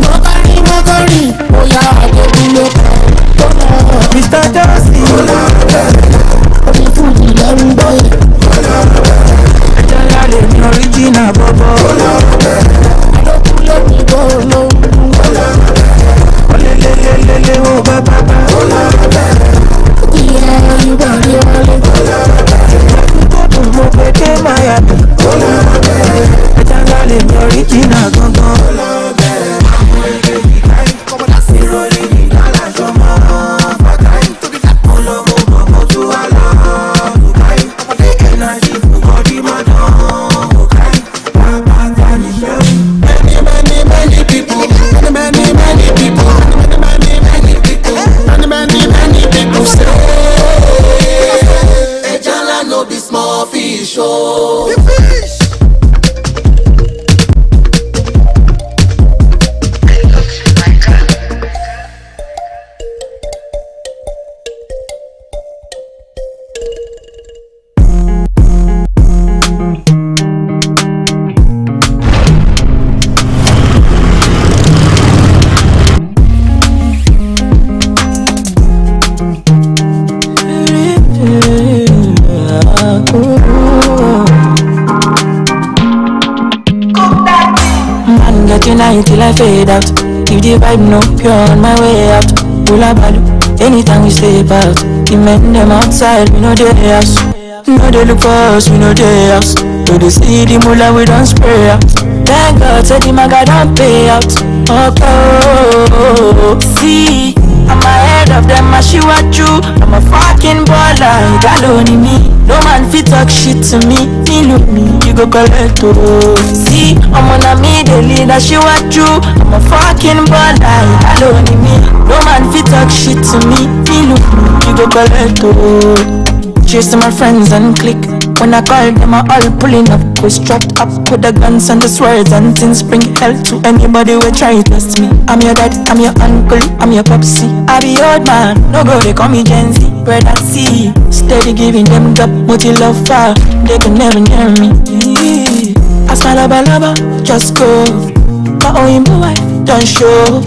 Mọ́kàrí oya Adébúlé kan. Mr. Johnson. Orí Fuji lẹ́rú bọ́yẹ̀. Ẹjọ́lá lè ní original bọ́bọ́. Adókúnlé mi bọ́ olóhùn. Olélélélélé wo bàbá. Ìyá Yorùbá rí wálé. Ìgbòdùn mo pè dé Miami. Ẹjọ́lá lè ní original gangan. I fade out. If the vibe no pure on my way out. Pull a balu, anytime we step out. The men them outside, we know they house. No they look for us, we know they house. So they see the mullah, we don't spray out. Thank God, say the maga don't pay out. Okay, see, I'm ahead of them, I see what you. I'm a fucking baller, you got only me. No man fit talk shit to me. Me look me, you go collect oh. See, I'm on a me, the leader, she what you. I'm a fucking baller, you got only me. No man fit talk shit to me. Me look me, you go collect oh. Cheers to my friends and click. When I call them, I all pulling up. We strapped up with the guns and the swords and things. Bring hell to anybody who try to test me. I'm your dad, I'm your uncle, I'm your popsy. I be old man, no go, they call me Gen Z. Red and sea, steady giving them up, multi love far. They can never near me. I smile laba, just go. My own wife, don't show.